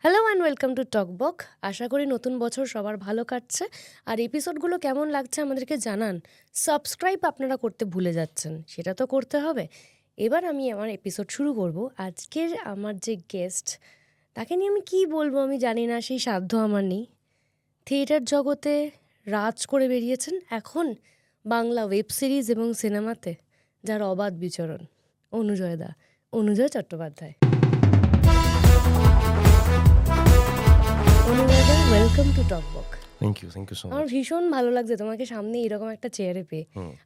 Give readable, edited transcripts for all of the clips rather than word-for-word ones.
Hello and welcome to টকবক। আশা করি নতুন বছর সবার ভালো কাটছে। আর এপিসোডগুলো কেমন লাগছে আমাদেরকে জানান। সাবস্ক্রাইব আপনারা করতে ভুলে যাচ্ছেন, সেটা তো করতে হবে। এবার আমি আমার এপিসোড শুরু করব। আজকের আমার যে গেস্ট, তাকে নিয়ে আমি কী বলবো আমি জানি না, সেই সাধ্য আমার নেই। থিয়েটার জগতে রাজ করে বেরিয়েছেন এখন, বাংলা ওয়েব সিরিজ এবং সিনেমাতে যার অবাধ বিচরণ, অনুজয় চট্টোপাধ্যায়। ওয়েলকাম টু টকবক। থ্যাংক ইউ সো আমার মাচ। ভীষণ ভালো লাগছে তোমাকে সামনে এরকম একটা চেয়ারে পেয়ে।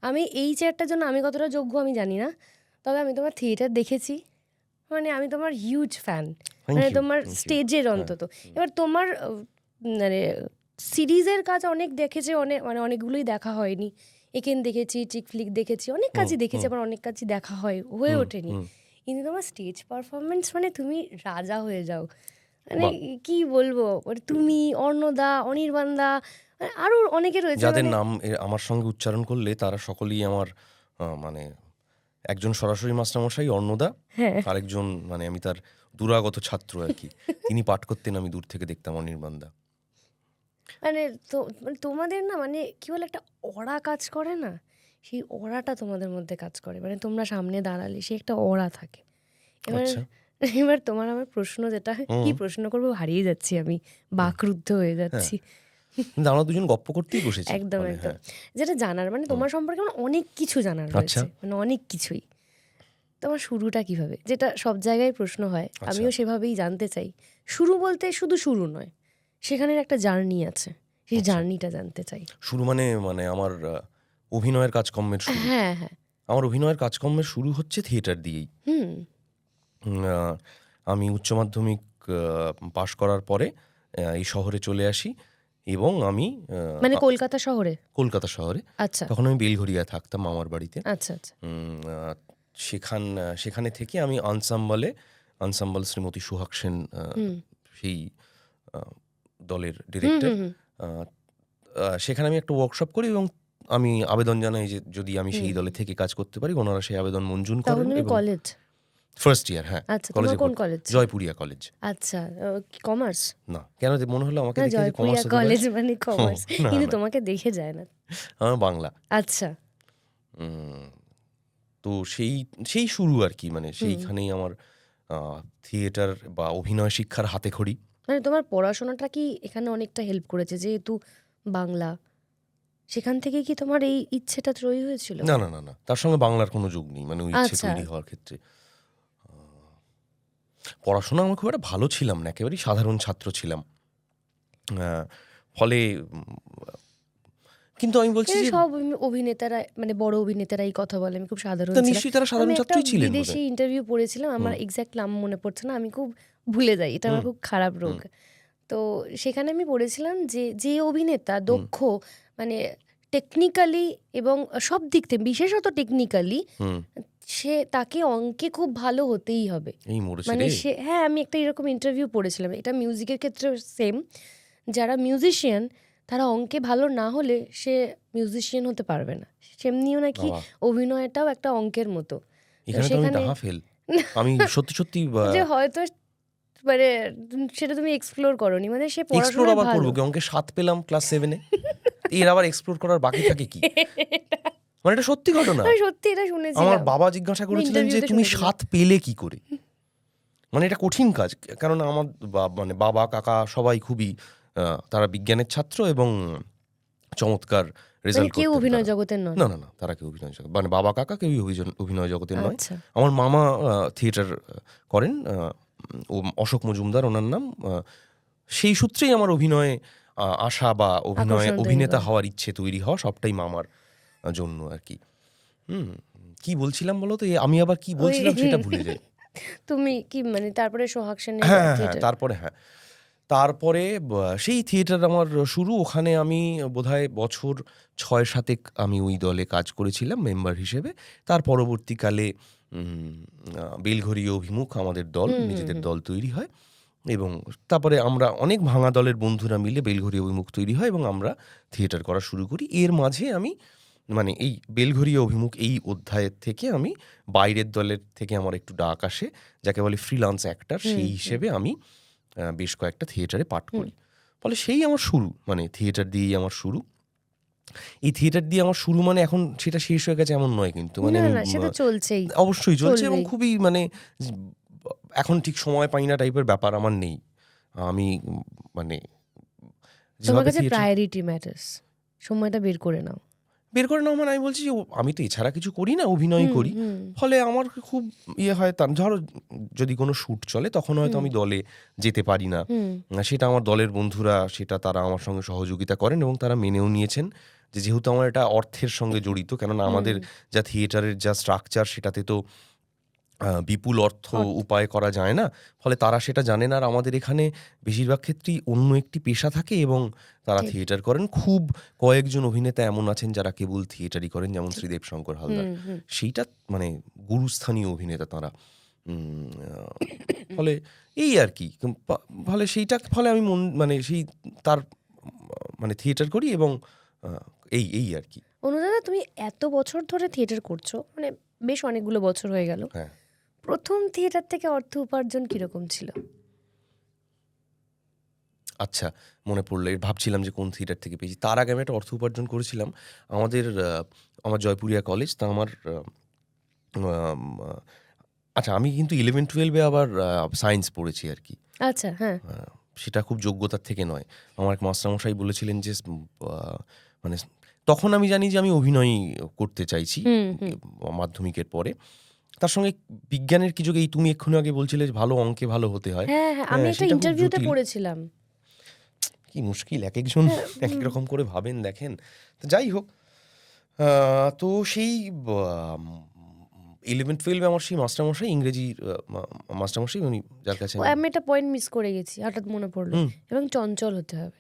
আমি এই চেয়ারটার জন্য আমি কতটা যোগ্য আমি জানি না, তবে আমি তোমার থিয়েটার দেখেছি, মানে আমি তোমার হিউজ ফ্যান, মানে তোমার স্টেজের অন্তত। এবার তোমার মানে সিরিজের কাজ অনেক দেখেছি, অনেকগুলোই দেখা হয়নি। একেন দেখেছি, চিক ফ্লিক দেখেছি, অনেক কাজই দেখেছি, আবার অনেক কাজই দেখা হয়ে ওঠেনি। কিন্তু তোমার স্টেজ পারফরমেন্স, মানে তুমি রাজা হয়ে যাও। মানে কি বলবো, তুমি, অর্ণদা, অনির্বাণদা, আরো অনেকে রয়েছে যাদের নাম আমার সঙ্গে উচ্চারণ করলে তারা সকলেই আমার মানে একজন সরাসরি মাস্টারমশাই অর্ণদা, আরেকজন মানে আমি তার দুরাগত ছাত্র আর কি। তিনি পাঠ করতেন, আমি দূর থেকে দেখতাম অনির্বাণদা। মানে তোমাদের না, মানে কি বলে, একটা অরা কাজ করে না, সেই অরাটা তোমাদের মধ্যে কাজ করে। মানে তোমরা সামনে দাঁড়ালে সে একটা অরা থাকে। এবার তোমার আমার প্রশ্ন, যেটা কি প্রশ্ন করবো হারিয়ে যাচ্ছি, আমি বাকরুদ্ধ হয়ে যাচ্ছি। আমরা দুজন গপ্প করতেই বসেছি একদম। যেটা জানার, মানে তোমার সম্পর্কে আমার অনেক কিছু জানার রয়েছে, মানে অনেক কিছুই। তোমার শুরুটা কিভাবে, যেটা সব জায়গায় প্রশ্ন হয়, আমিও সেভাবেই জানতে চাই। শুরু বলতে শুধু শুরু নয়, সেখানের একটা জার্নি আছে, সেই জার্নিটা জানতে চাই। শুরু মানে আমার অভিনয়ের কাজকর্মের শুরু। হ্যাঁ। আমার অভিনয়ের কাজকর্মের শুরু হচ্ছে থিয়েটার দিয়েই। আমি উচ্চ মাধ্যমিক পাশ করার পরে এই শহরে চলে আসি এবং আমি মানে কলকাতা শহরে? কলকাতা শহরে। আচ্ছা। তখন আমি বেলঘরিয়া থাকতাম মামার বাড়িতে। আচ্ছা। সেখানে থেকে আমি আনসাম্বল শ্রীমতী সুহাগ সেন, সেই দলের ডিরেক্টর, সেখানে আমি একটা ওয়ার্কশপ করি এবং আমি আবেদন জানাই যে যদি আমি সেই দলে থেকে কাজ করতে পারি। ওনারা সেই আবেদন মঞ্জুর করেন। College first year. হ্যাঁ। আচ্ছা, তোমার কোন কলেজ? জয়পুরিয়া কলেজ। আচ্ছা, কমার্স? না, কেন মনে হলো আমাকে দেখে যে জয়পুরিয়া কলেজ মানে কমার্স, কিন্তু তোমাকে দেখে যায় না। আমার বাংলা। আচ্ছা। তো সেই শুরু আর কি, মানে সেইখানেই আমার থিয়েটার বা অভিনয় শিক্ষার হাতেখড়ি। মানে তোমার পড়াশোনাটা কি এখানে অনেকটা হেল্প করেছে, যেহেতু বাংলা, সেখান থেকে কি তোমার এই ইচ্ছেটা তৈরি হয়েছিল? না, তার সঙ্গে বাংলার কোনো যোগ নেই, মানে ওই ইচ্ছে তৈরি হওয়ার ক্ষেত্রে। পড়াশোনা আমার খুব একটা ভালো ছিলাম না, একেবারেই সাধারণ ছাত্র ছিলাম। ফলে কিন্তু আমি বলছি যে সব অভিনেতারা, মানে বড় অভিনেতারাই কথা বলে আমি খুব সাধারণ ছিলাম। নিশ্চয়ই তারা সাধারণ ছাত্রই ছিলেন। বিদেশি ইন্টারভিউ পড়েছিলাম, আমার এক্স্যাক্ট নাম মনে পড়ছে না, আমি খুব ভুলে যাই, এটা আমার খুব খারাপ রোগ। তো সেখানে আমি পড়েছিলাম যে অভিনেতা দক্ষ, মানে টেকনিক্যালি এবং সব দিক থেকে, বিশেষত টেকনিক্যালি, তাকে অঙ্কে খুব ভালো হতেই হবে। মানে হ্যাঁ, আমি একটা এরকম ইন্টারভিউ পড়েছিলাম। এটা মিউজিকের ক্ষেত্রে সেম, যারা মিউজিশিয়ান তারা অঙ্কে ভালো না হলে সে মিউজিশিয়ান হতে পারবে না। সেমনিও নাকি অভিনয়টাও একটা অঙ্কের মতো। আমি সত্যি যে হয়তো মানে সেটা তুমি এক্সপ্লোর করোনি, মানে সে পড়াশোনা ভালো। করব কি, অঙ্কে 7 পেলাম ক্লাস 7-এ, এর আবার এক্সপ্লোর করার বাকি থাকে কি? মানে এটা সত্যি ঘটনা। সত্যি, এটা শুনেছি। আমার বাবা জিজ্ঞাসা করেছিলেন যে তুমি 7 পেলে কি করে? মানে এটা কঠিন কাজ, কারণ আমার মানে বাবা কাকা সবাই খুবই তারা বিজ্ঞানের ছাত্র এবং চমৎকার রেজাল্ট করতেন। কেউ অভিনয় জগতের নয়? না, তারা কেউ অভিনয় জগৎ, মানে বাবা কাকা কেউই অভিনয় জগতের নয়। আমার মামা থিয়েটার করেন, অশোক মজুমদার ওনার নাম। সেই সূত্রেই আমার অভিনয়ে আশা বা অভিনেতা হওয়ার ইচ্ছে তৈরি হওয়া, সবটাই মামার জন্য আর কি। কি বলছিলাম বলো তো, আমি আবার কি বলছিলাম সেটা ভুলে যাই। তুমি কি মানে তারপরে সোহাগ সেনের? তারপরে সেই থিয়েটার আমার শুরু। ওখানে আমি বোধহয় বছর 6-7 আমি ওই দলে কাজ করেছিলাম মেম্বার হিসেবে। তার পরবর্তীকালে বেলঘরিয়া অভিমুখ আমাদের দল, নিজেদের দল তৈরি হয় এবং তারপরে আমরা অনেক ভাঙা দলের বন্ধুরা মিলে বেলঘরিয়া অভিমুখ তৈরি হয় এবং আমরা থিয়েটার করা শুরু করি। এর মাঝে আমি মানে এই বেলঘরিয়া অভিমুখ এই অধ্যায়ের থেকে আমি বাইরের দলের থেকে আমার একটু ডাক আসে, যাকে বলে ফ্রিল্যান্স অ্যাক্টর। সেই হিসেবে আমি বেশ কয়েকটা থিয়েটারে পাঠ করি। ফলে সেই আমার শুরু, মানে থিয়েটার দিয়েই আমার শুরু। এই থিয়েটার দিয়ে আমার শুরু, মানে এখন সেটা শেষ হয়ে গেছে এমন নয় কিন্তু, মানে না আমি না, সেটা চলছেই, অবশ্যই চলছে এবং চলবেই। খুবই মানে এখন ঠিক সময় পাই না টাইপের ব্যাপার আমার নেই। আমি মানে তোমার যেভাবে কাছে থিয়েটার প্রায়োরিটি ম্যাটার্স, সময়টা বের করে নাও। বের করে নাও, মানে আমি বলছি যে আমি তো এছাড়া কিছু করি না, অভিনয় হুম করি। হুম ফলে আমার খুব ইয়ে হয়, ধরো যদি কোনো শ্যুট চলে তখন হয়তো আমি দলে যেতে পারি না। হুম সেটা আমার দলের বন্ধুরা, সেটা তারা আমার সঙ্গে সহযোগিতা করেন এবং তারা মেনেও নিয়েছেন যে যেহেতু আমার এটা অর্থের সঙ্গে জড়িত, কেননা আমাদের যা থিয়েটারের যা স্ট্রাকচার সেটাতে তো বিপুল অর্থ উপায় করা যায় না। ফলে তারা সেটা জানেন। আর আমাদের এখানে বেশিরভাগ ক্ষেত্রেই অন্য একটি পেশা থাকে এবং তারা ঠিক। থিয়েটার করেন। খুব কয়েকজন অভিনেতা এমন আছেন যারা কেবল থিয়েটারই করেন, যেমন শ্রীদেব শঙ্কর হালদার। সেইটা মানে গুরুস্থানীয় অভিনেতা তাঁরা। ফলে এই আর কি, ফলে সেইটা, ফলে আমি মানে সেই তার মানে থিয়েটার করি এবং এই এই আর কি। অনুদাদা, তুমি এত বছর ধরে থিয়েটার করছো, মানে বেশ অনেকগুলো বছর হয়ে গেল। হ্যাঁ, প্রথম থিয়েটার থেকে অর্থ উপার্জন কিরকম ছিল? আচ্ছা, মনে পড়লো, ভাবছিলাম যে কোন থিয়েটার থেকে পেয়েছি। তার আগে আমি একটা অর্থ উপার্জন করেছিলাম আমাদের আমার জয়পুরিয়া কলেজ। তা আমার আচ্ছা, আমি কিন্তু 11-12 আবার সায়েন্স পড়েছি আর কি। আচ্ছা, হ্যাঁ। সেটা খুব যোগ্যতার থেকে নয়। আমার এক মাস্টারমশাই বলেছিলেন যে মানে তখন আমি জানি যে আমি অভিনয় করতে চাইছি মাধ্যমিকের পরে। তার সঙ্গে বিজ্ঞানের কি যোগ, এই তুমি এক্ষুনি আগে বলছিলে যে ভালো অঙ্কে ভালো হতে হয়। হ্যাঁ হ্যাঁ, আমি একটা সেটা খুব ইন্টারভিউতে জটিল। পড়েছিলাম। কি মুশকিল, এক একজন এক এক রকম করে ভাবেন, দেখেন। তো যাই হোক, তো সেই 11-12 আমার সেই মাস্টারমশাই, ইংরেজির মাস্টারমশাই, উনি যার কাছে ও, আমি একটা পয়েন্ট মিস করে গেছি, হঠাৎ মনে পড়লো। হুম, এবং চঞ্চল হতে হবে।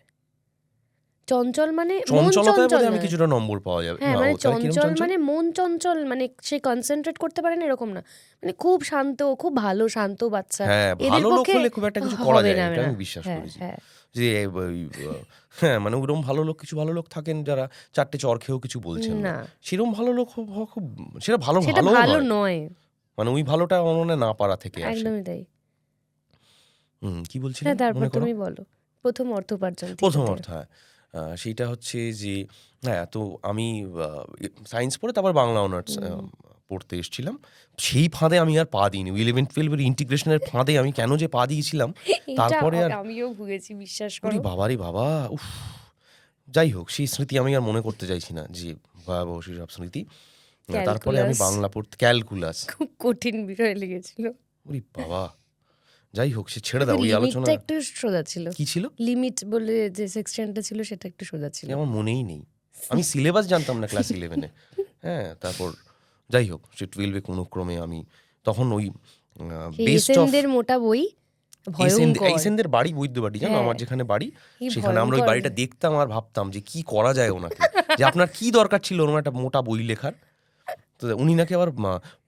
চঞ্চল মানে মন চঞ্চলতায় চঞ্চল বোধহয় আমি নয়। কিছুটা নম্বর পাওয়া যাবে। হ্যাঁ, না, মানে ও তাহলে কিরম চঞ্চল চঞ্চল? মানে মন চঞ্চল, মানে সে কনসেন্ট্রেট করতে পারে না এরকম না, মানে খুব শান্ত, খুব ভালো শান্ত বাচ্চা। হ্যাঁ, এদের ভালো লোক পক্ষে হলে খুব একটা কিছু করা হবে যায় না, না এটা না। আমি বিশ্বাস হ্যাঁ করেছি। হ্যাঁ, যে ওই হ্যাঁ, মানে ওরকম ভালো লোক, কিছু ভালো লোক থাকেন যারা 4টে চড় খেয়েও কিছু বলছেন না। না, সেরকম ভালো লোক হওয়া খুব, সেটা ভালো সেটা ভালোও ভালো নয়। নয়। মানে ওই ভালোটা আমার মনে হয় না পারা থেকে আসে। একদমই তাই। কি বলছিলেন হ্যাঁ, তারপর মনে করো? তুমি বলো। প্রথম অর্থ উপার্জন প্রথম থিয়েটার অর্থ, হ্যাঁ। সেইটা হচ্ছে যে, হ্যাঁ, তো আমি সায়েন্স পড়ে তারপর বাংলা অনার্স পড়তে এসেছিলাম। সেই ফাঁদে আমি আর পা দিইনি। 11-12 এর ইন্টিগ্রেশনের ফাঁদে আমি কেন যে পা দিয়েছিলাম এইটা তারপরে আর, আমিও ভুগেছি, বিশ্বাস ওরে করো। বাবা রে বাবা, উফ! যাই হোক, সেই স্মৃতি আমি আর মনে করতে চাইছি না, যে ভয়াবহ সেসব স্মৃতি। তারপরে আমি ক্যালকুলাস বাংলা পড়তে, ক্যালকুলাস, খুব কঠিন বিষয় লেগেছিল। ওরে বাবা! যাই হোক, সে ছেড়ে কিন্তু দাও, ওই আলোচনা। লিমিটটা একটু সোজা ছিল। কি ছিল? লিমিট বলে যে সেকশনটা ছিল সেটা একটু সোজা ছিল। আমার মনেই নেই। আমি সিলেবাস জানতাম না ক্লাস 11-এ। হ্যাঁ, তারপর যাই হোক, সে 12-এ কোনো ক্রমে আমি তখন ওই সেই বেস্ট অফ এসএনদের মোটা বই, ভয়ঙ্কর। এসেনদের বাড়ি বৈদ্যবাড়ি, জানো, হ্যাঁ, আমার যেখানে বাড়ি কি সেখানে আমরা ওই ভয়ঙ্কর। বাড়িটা দেখতাম আর ভাবতাম যে কি করা যায় ওনাকে, যে আপনার কি দরকার ছিল ওরকম একটা মোটা বই লেখার। তো উনি নাকি আবার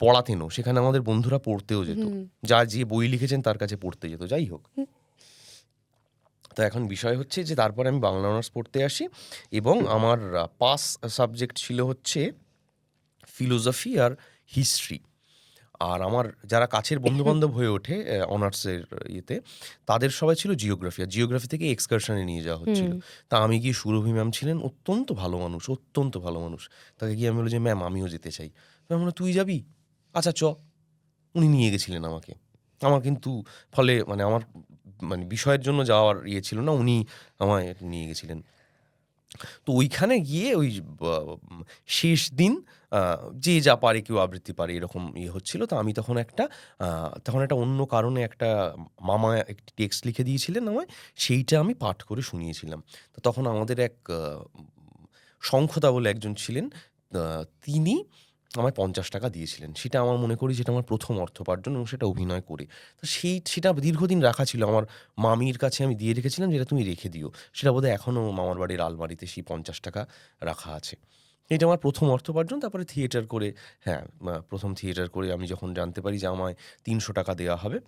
পড়াতেনও, সেখানে আমাদের বন্ধুরা পড়তেও যেত, যা যে বই লিখেছেন তার কাছে পড়তে যেত। যাই হোক, তো এখন বিষয় হচ্ছে যে তারপরে আমি বাংলা অনার্স পড়তে আসি এবং আমার পাস সাবজেক্ট ছিল হচ্ছে ফিলোসফি আর হিস্ট্রি। আর আমার যারা কাছের বন্ধুবান্ধব হয়ে ওঠে অনার্সের ইয়েতে, তাদের সবাই ছিল জিওগ্রাফি। আর জিওগ্রাফি থেকে এক্সকারশনে নিয়ে যাওয়া হচ্ছিল। তা আমি গিয়ে, সুরভি ম্যাম ছিলেন অত্যন্ত ভালো মানুষ, অত্যন্ত ভালো মানুষ। তাকে গিয়ে আমি বলি যে ম্যাম আমিও যেতে চাই। ম্যাম বলল তুই যাবি, আচ্ছা চ। উনি নিয়ে গেছিলেন আমাকে। আমার কিন্তু ফলে মানে আমার মানে বিষয়ের জন্য যাওয়ার ইয়ে ছিল না, উনি আমায় নিয়ে গেছিলেন। তো ওইখানে গিয়ে ওই শেষ দিন যে যা পারে, কেউ আবৃত্তি পারে, এরকম ইয়ে হচ্ছিল। তো আমি তখন একটা অন্য কারণে একটা মামা একটি টেক্সট লিখে দিয়েছিলেন আমায়, সেইটা আমি পাঠ করে শুনিয়েছিলাম। তো তখন আমাদের এক শঙ্খদা বলে একজন ছিলেন, তিনি আমায় 50 টাকা দিয়েছিলেন। সেটা আমার মনে করি যেটা আমার প্রথম অর্থোপার্জন, এবং সেটা অভিনয় করে। তো সেটা দীর্ঘদিন রাখা ছিল আমার মামির কাছে, আমি দিয়ে রেখেছিলাম যেটা তুমি রেখে দিও। সেটা বোধহয় এখনও মামার বাড়ির আলমারিতে সেই 50 টাকা রাখা আছে। এটা আমার প্রথম অর্থোপার্জন। তারপরে থিয়েটার করে, হ্যাঁ, প্রথম থিয়েটার করে আমি যখন জানতে পারি যে আমায় 300 টাকা দেওয়া হবে,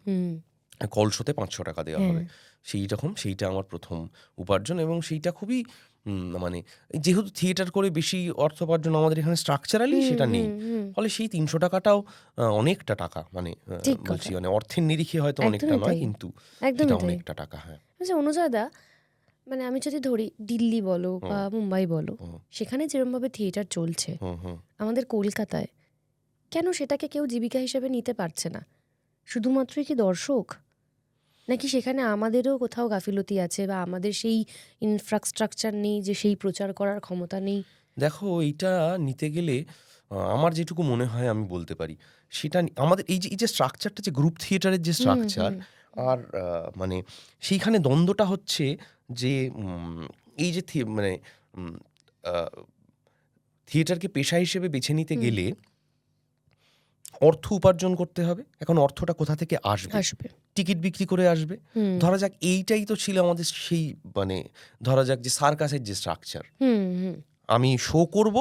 কলশোতে 500 টাকা দেওয়া হবে, সেইটা আমার প্রথম উপার্জন। এবং সেইটা খুবই মানে যেহেতু থিয়েটার করে বেশি অর্থ উপার্জন আমাদের এখানে স্ট্রাকচারালি সেটা নেই, ফলে সেই 300 টাকাটাও অনেকটা টাকা, মানে ঠিক বলছি কথা। মানে অর্থের নিরিখে হয়তো অনেকটা একদমই নয়, তাই, কিন্তু একদমই সেটা তাই। অনেকটা টাকা। হ্যাঁ, আচ্ছা অনুজয়দা, মানে আমি যদি ধরি দিল্লি বলো বা মুম্বাই বলো, হুম, সেখানে যেরমভাবে থিয়েটার চলছে, হুম, হুম। আমাদের কলকাতায় কেন সেটাকে কেউ জীবিকা হিসেবে নিতে পারছে না? শুধুমাত্রই কি দর্শক, নাকি সেখানে আমাদেরও কোথাও গাফিলতি আছে, বা আমাদের সেই ইনফ্রাস্ট্রাকচার নেই যে সেই প্রচার করার ক্ষমতা নেই? দেখো, এইটা নিতে গেলে আমার যেটুকু মনে হয় আমি বলতে পারি, সেটা আমাদের এই যে স্ট্রাকচারটা, যে গ্রুপ থিয়েটারের যে হুম স্ট্রাকচার, হুম আর মানে সেইখানে দ্বন্দ্বটা হচ্ছে যে এই যে মানে উম, আহ, থিয়েটারকে পেশা হিসেবে বেছে নিতে হুম গেলে অর্থ উপার্জন করতে হবে। এখন অর্থটা কোথা থেকে আসবে? আসবে। টিকিট বিক্রি করে আসবে। হুম ধরা যাক এইটাই তো ছিল আমাদের সেই, মানে ধরা যাক যে সার্কাসের যে স্ট্রাকচার, হুম হুম আমি শো করব,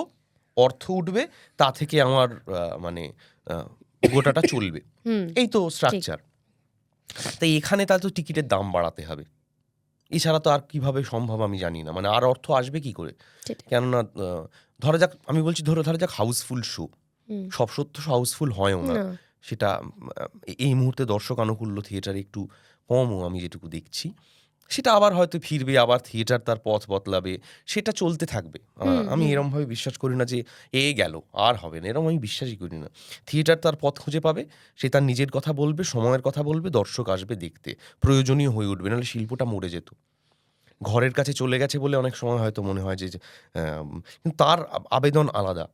অর্থ উঠবে, তা থেকে আমার মানে আহ, গোটাটা চলবে, হুম এই তো ঠিক। স্ট্রাকচার। তাই এখানে তার তো টিকিটের দাম বাড়াতে হবে, এছাড়া তো আর কিভাবে সম্ভব আমি জানি না, মানে আর অর্থ আসবে কি করে? সেটাই। কেননা ধরা যাক, আমি বলছি ধরা যাক হাউসফুল শো, হুম সব সত্য হাউসফুল হয়ও না, না। সেটা এই মুহূর্তে দর্শক আনুকূল্য থিয়েটার একটু কমও আমি যেটুকু দেখছি, সেটা আবার হয়তো ফিরবে, আবার থিয়েটার তার পথ বদলাবে, সেটা চলতে থাকবে। হুম আমি হুম এরমভাবে বিশ্বাস করি না যে গেল আর হবে না, এরম আমি বিশ্বাসই করি না। থিয়েটার তার পথ খুঁজে পাবে, সে তার নিজের কথা বলবে, সময়ের কথা বলবে, দর্শক আসবে দেখতে, প্রয়োজনীয় হয়ে উঠবে, নাহলে শিল্পটা মরে যেত। ঘরের কাছে চলে গেছে বলে অনেক সময় হয়তো মনে হয় যে কিন্তু তার আবেদন আলাদা,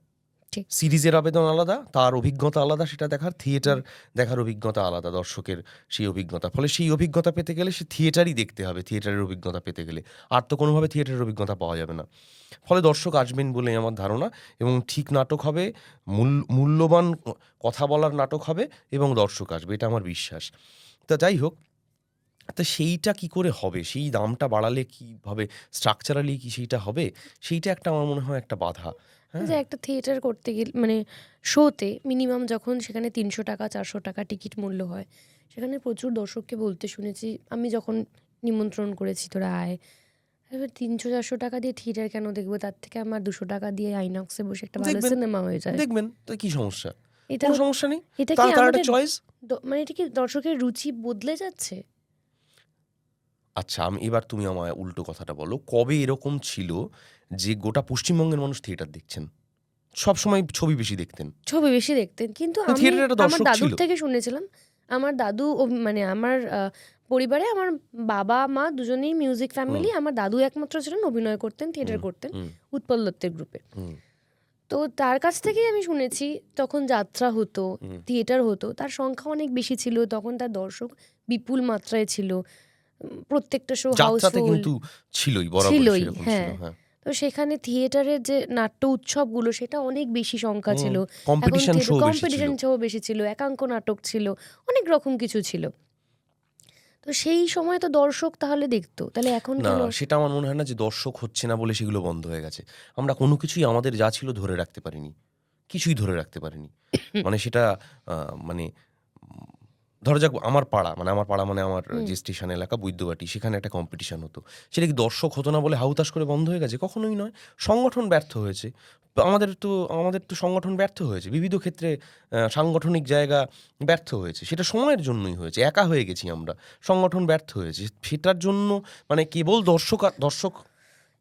ঠিক। সিরিজের আবেদন আলাদা, তার অভিজ্ঞতা আলাদা, সেটা দেখার, থিয়েটার হুম দেখার অভিজ্ঞতা আলাদা, দর্শকের সেই অভিজ্ঞতা। ফলে সেই অভিজ্ঞতা পেতে গেলে সে থিয়েটারই দেখতে হবে, থিয়েটারের অভিজ্ঞতা পেতে গেলে আর তো কোনোভাবে থিয়েটারের অভিজ্ঞতা পাওয়া যাবে না। ফলে দর্শক আসবেন বলে আমার ধারণা, এবং ঠিক নাটক হবে, মূল্যবান কথা বলার নাটক হবে, এবং দর্শক আসবে, এটা আমার বিশ্বাস। তা যাই হোক, তা সেইটা কি করে হবে? সেই দামটা বাড়ালে কিভাবে স্ট্রাকচারালি কি সেইটা হবে? সেইটা একটা আমার মনে হয় একটা বাধা। যে হ্যাঁ? একটা থিয়েটার করতে গেলে, মানে শোতে মিনিমাম যখন সেখানে 300 টাকা 400 টাকা টিকিট মূল্য হয়, সেখানে প্রচুর দর্শককে বলতে শুনেছি আমি যখন নিমন্ত্রণ করেছি তোরা আয়, এবার 300 400 টাকা দিয়ে থিয়েটার কেন দেখবো, তার থেকে আমার 200 টাকা দিয়ে আইনক্সে বসে একটা ভালো দেখবেন, সিনেমা হয়ে যায়। দেখবেন। তো কি সমস্যা? এটা কোনো সমস্যা নেই। এটা কি তার একটা আমাদের চয়েস। মানে এটা কি দর্শকের রুচি বদলে যাচ্ছে? আচ্ছা, এবার তুমি আমায় উল্টো কথাটা বলো। কবে এরকম ছিল যে গোটা পশ্চিমবঙ্গের মানুষ থিয়েটার দেখছেন? সবসময় ছবি বেশি দেখতেন। ছবি বেশি দেখতেন, কিন্তু আমি থিয়েটারে একটা আমার দর্শক দাদুর ছিল। থেকে শুনেছিলাম। আমার দাদু মানে আমার পরিবারে আমার বাবা মা দুজনেই মিউজিক হুম, ফ্যামিলি। আমার দাদু একমাত্র ছিলেন অভিনয় করতেন, থিয়েটার হুম, করতেন হুম, উৎপল দত্তের গ্রুপে। হুম, তো তার কাছ থেকেই আমি শুনেছি, তখন যাত্রা হতো, হুম। থিয়েটার হতো, তার সংখ্যা অনেক বেশি ছিল, তখন তার দর্শক বিপুল মাত্রায় ছিল। প্রত্যেকটা শো যাত্রাতে হাউসফুল কিন্তু ছিলই, বরাবরই ছিলই, সেরকম ছিল। হ্যাঁ। হ্যাঁ। তো সেখানে থিয়েটারের যে নাট্য উৎসবগুলো সেটা অনেক বেশি সংখ্যা ছিল। এখন কম্পিটিশন শো থিয়েটার বেশি ছিল। কম্পিটিশন শো বেশি ছিল, একাঙ্ক নাটক ছিল, অনেক রকম কিছু ছিল। তো সেই সময় তো দর্শক তাহলে দেখতো, তাহলে এখন না, কেন? সেটা আমার মনে হয় না যে দর্শক হচ্ছে না বলে সেগুলো বন্ধ হয়ে গেছে। আমরা কোনো কিছুই আমাদের যা ছিল ধরে রাখতে পারিনি। কিছুই ধরে রাখতে পারিনি। মানে সেটা মানে ধরা যাক আমার পাড়া মানে আমার হুম যে স্টেশন এলাকা বৈদ্যবাটি, সেখানে একটা কম্পিটিশন হতো। সেটা কি দর্শক হতো না বলে হাহুতাশ করে বন্ধ হয়ে গেছে? কখনোই নয়। সংগঠন ব্যর্থ হয়েছে। আমাদের তো সংগঠন ব্যর্থ হয়েছে। বিবিধ ক্ষেত্রে সাংগঠনিক জায়গা ব্যর্থ হয়েছে। সেটা সময়ের জন্যই হয়েছে। একা হয়ে গেছি আমরা। সংগঠন ব্যর্থ হয়েছে। সেটার জন্য মানে কেবল দর্শক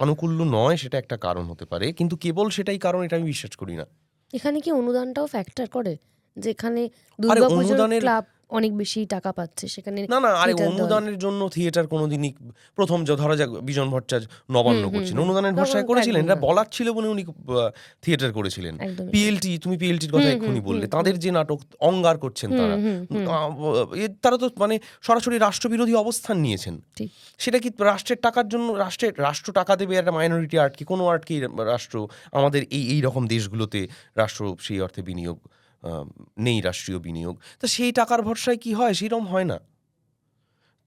আনুকূল্য নয়, সেটা একটা কারণ হতে পারে। কিন্তু কেবল সেটাই কারণ, এটা আমি বিশ্বাস করি না। এখানে কি অনুদানটাও ফ্যাক্টর করে? যেখানে আরে দুর্গাপুজোর অনুদানের ক্লাব অনেক বেশি টাকা পাচ্ছে, সেখানে আরে থিয়েটার দল। অনুদানের জন্য থিয়েটার কোনোদিনই, প্রথম ধরা যাক বিজন ভট্টাচার্য হুম নবান্ন হুম করছেন, হুম অনুদানের তখন ভরসায় তো করেছিলেন? একদম এটা না। বলার ছিল বলে উনি থিয়েটার করেছিলেন। একদমই তাই। পিএলটি, তুমি পিএলটির কথা হুম হুম এক্ষুনি হুম বললে, হুম তাদের যে নাটক অঙ্গার করছেন হুম তারা, হুম হুম তারা তো মানে সরাসরি রাষ্ট্রবিরোধী অবস্থান নিয়েছেন। ঠিক। সেটা কি রাষ্ট্রের টাকার জন্য? রাষ্ট্র টাকা দেবে একটা মাইনরিটি আর্টকে? কোনো আর্টকে রাষ্ট্র, আমাদের এই রকম দেশগুলোতে রাষ্ট্র সেই অর্থে বিনিয়োগ নেই, রাষ্ট্রীয় বিনিয়োগ। তা সেই টাকার ভরসায় কি হয়? সেরকম হয় না।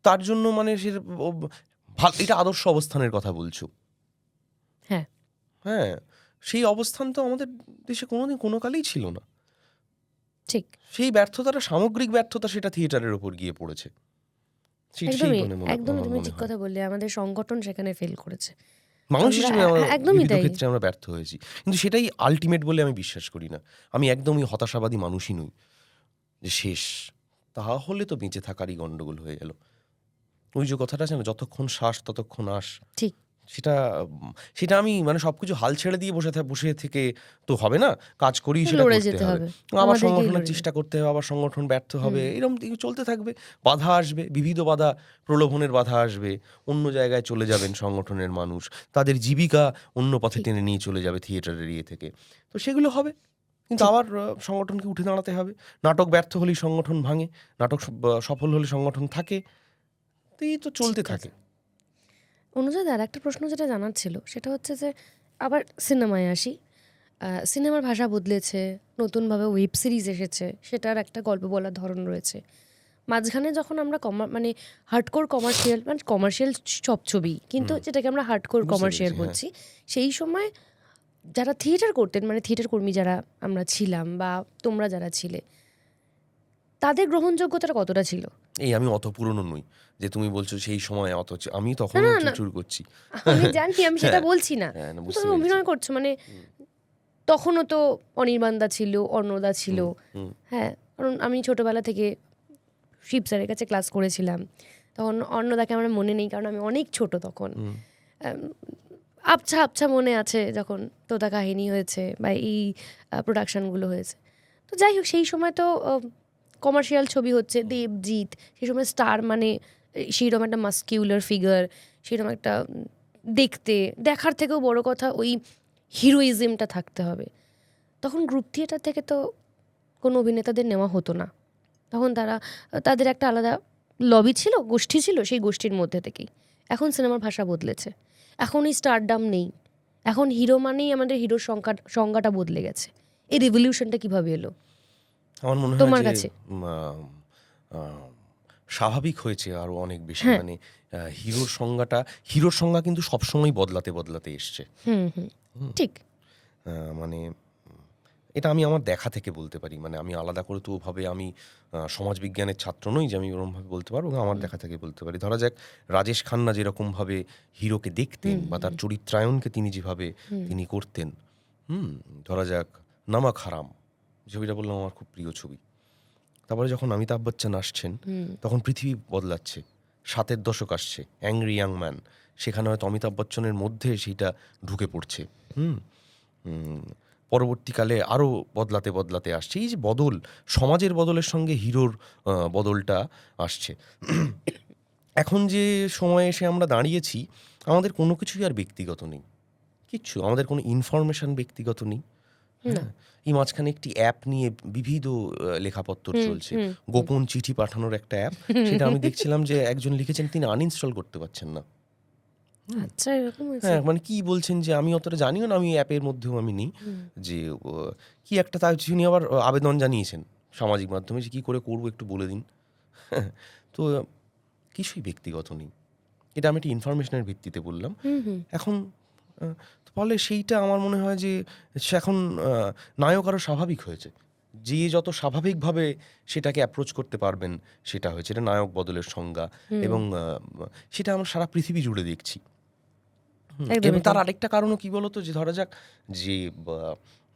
তার জন্য মানে সে এটা আদর্শ অবস্থানের কথা বলছো। হ্যাঁ হ্যাঁ, সেই অবস্থান তো আমাদের দেশে কোনোদিন কোনো কালেই ছিল না। ঠিক। সেই ব্যর্থতাটা, সামগ্রিক ব্যর্থতা, সেটা থিয়েটারের উপর গিয়ে পড়েছে। সেই একদমই মানে একদমই আমার তুমি মনে ঠিক হয়। কথা বললে, আমাদের সংগঠন সেখানে ফেল করেছে। মানুষ আমরা হিসেবে আমরা একদমই বিবিধ তাই। ক্ষেত্রে আমরা ব্যর্থ হয়েছি, কিন্তু সেটাই আলটিমেট বলে আমি বিশ্বাস করি না। আমি একদমই হতাশাবাদী মানুষই নই যে শেষ, তাহলে তো বেঁচে থাকারই গন্ডগোল হয়ে গেল। ওই যে কথাটা আছে না, যতক্ষণ শ্বাস ততক্ষণ আস। ঠিক। সেটা সেটা আমি মানে সবকিছু হাল ছেড়ে দিয়ে বসে থেকে তো হবে না, কাজ করেই সেটা লড়ে করতে যেতে হবে। হবে, আবার আমাদেরকেই সংগঠনের লড়ে চেষ্টা করতে হবে, আবার সংগঠন ব্যর্থ হবে, এরকম চলতে থাকবে। বাধা আসবে, বিবিধ বাধা, প্রলোভনের বাধা আসবে, অন্য জায়গায় চলে যাবেন সংগঠনের মানুষ, তাদের জীবিকা অন্য পথে ঠিক। টেনে নিয়ে চলে যাবে থিয়েটারের ইয়ে থেকে। তো সেগুলো হবে, কিন্তু ঠিক। আবার সংগঠনকে উঠে দাঁড়াতে হবে। নাটক ব্যর্থ হলেই সংগঠন ভাঙে, নাটক সফল হলে সংগঠন থাকে, তো এই তো চলতে ঠিক থাকে। আছে। অনুযায়ী আর একটা প্রশ্ন যেটা জানার ছিল সেটা হচ্ছে যে আবার সিনেমায় আসি। সিনেমার ভাষা বদলেছে, নতুনভাবে ওয়েব সিরিজ এসেছে, সেটার একটা গল্প বলার ধরন রয়েছে। মাঝখানে যখন আমরা মানে হার্ডকোর কমার্শিয়াল, মানে কমার্শিয়াল সব ছবি, কিন্তু যেটাকে আমরা হার্ডকোর বুঝতে কমার্শিয়াল পেরেছি, হ্যাঁ। বলছি, সেই সময় যারা থিয়েটার করতেন, মানে থিয়েটার কর্মী যারা আমরা ছিলাম বা তোমরা যারা ছিলে, তাদের গ্রহণযোগ্যতাটা কতটা ছিল? এই আমি অত পুরনো নই যে তুমি বলছো সেই সময় অত, আমি না তখনও না না, চুর করছি। আমি জানি, আমি সেটা হ্যাঁ, বলছি না। হ্যাঁ, না, তুমি বুঝতে পেরেছি। অভিনয় করছো, মানে তখনও তো অনির্বাণদা ছিল, অর্ণদা ছিল। হুম, হ্যাঁ, কারণ আমি ছোটবেলা থেকে শিব স্যারের কাছে ক্লাস করেছিলাম। তখন অর্ণদাকে আমার মনে নেই, কারণ আমি অনেক ছোট তখন। আবছা আবছা মনে আছে যখন তোতা কাহিনী হয়েছে বা এই প্রোডাকশানগুলো হয়েছে। তো যাই হোক, সেই সময় তো কমার্শিয়াল ছবি হচ্ছে, দেবজিৎ সেই সময় স্টার, মানে সেইরকম একটা মাস্কিউলার ফিগার, সেরকম একটা দেখতে, দেখার থেকেও বড় কথা ওই হিরোইজমটা থাকতে হবে। তখন গ্রুপ থিয়েটার থেকে তো কোনো অভিনেতাদের নেওয়া হতো না। তখন তাদের একটা আলাদা লবি ছিল, গোষ্ঠী ছিল, সেই গোষ্ঠীর মধ্যে থেকেই। এখন সিনেমার ভাষা বদলেছে, এখন এই স্টারডাম নেই, এখন হিরো মানেই আমাদের হিরোর সংজ্ঞাটা বদলে গেছে। এই রেভলিউশনটা কিভাবে এলো আমার মনে হয় তোমার যে কাছে? স্বাভাবিক হয়েছে আরো অনেক বেশি। হ্যাঁ। মানে হিরোর সংজ্ঞা কিন্তু সবসময় বদলাতে বদলাতে এসছে। ঠিক। মানে এটা আমি আমার দেখা থেকে বলতে পারি। মানে আমি আলাদা করে তো ওভাবে আমি সমাজবিজ্ঞানের ছাত্র নই যে আমি ওরমভাবে বলতে পারবো। আমার দেখা থেকে বলতে পারি। ধরা যাক রাজেশ খান্না যেরকমভাবে হিরোকে দেখতেন বা তার চরিত্রায়নকে তিনি যেভাবে তিনি করতেন, ধরা যাক নামক হারাম, ছবিটা বললাম আমার খুব প্রিয় ছবি। তারপরে যখন অমিতাভ বচ্চন আসছেন, তখন পৃথিবী বদলাচ্ছে। ৭-এর দশক আসছে, অ্যাংরি ইয়াং ম্যান, সেখানে হয়তো অমিতাভ বচ্চনের মধ্যে সেইটা ঢুকে পড়ছে। পরবর্তীকালে আরও বদলাতে বদলাতে আসছে। এই যে বদল, সমাজের বদলের সঙ্গে হিরোর বদলটা আসছে। এখন যে সময়ে এসে আমরা দাঁড়িয়েছি, আমাদের কোনো কিছুই আর ব্যক্তিগত নেই, কিচ্ছু। আমাদের কোনো ইনফরমেশন ব্যক্তিগত নেই। হ্যাঁ, এই মাঝখানে একটি অ্যাপ নিয়ে বিবিধ লেখাপত্তর চলছে। গোপন চিঠি পাঠানোর একটা অ্যাপ, সেটা আমি দেখছিলাম যে একজন লিখেছেন তিনি আনইনস্টল করতে পারছেন না। আচ্ছা, এরকম হয়েছে? হ্যাঁ, মানে কি বলছেন যে আমি অতটা জানিও না, আমি অ্যাপের মধ্যেও আমি নেই। যে কি একটা তার তিনি আবার আবেদন জানিয়েছেন সামাজিক মাধ্যমে যে কি করে করবো একটু বলে দিন। তো কিছুই ব্যক্তিগত নেই, এটা আমি একটা ইনফরমেশনের ভিত্তিতে বললাম। এখন ফলে সেইটা আমার মনে হয় যে সে এখন নায়ক আরও স্বাভাবিক হয়েছে। যে যত স্বাভাবিকভাবে সেটাকে অ্যাপ্রোচ করতে পারবেন সেটা হয়েছে, এটা নায়ক বদলের সংজ্ঞা। এবং সেটা আমরা সারা পৃথিবী জুড়ে দেখছি। এবং তার আরেকটা কারণও কি বলতো, যে ধরা যাক যে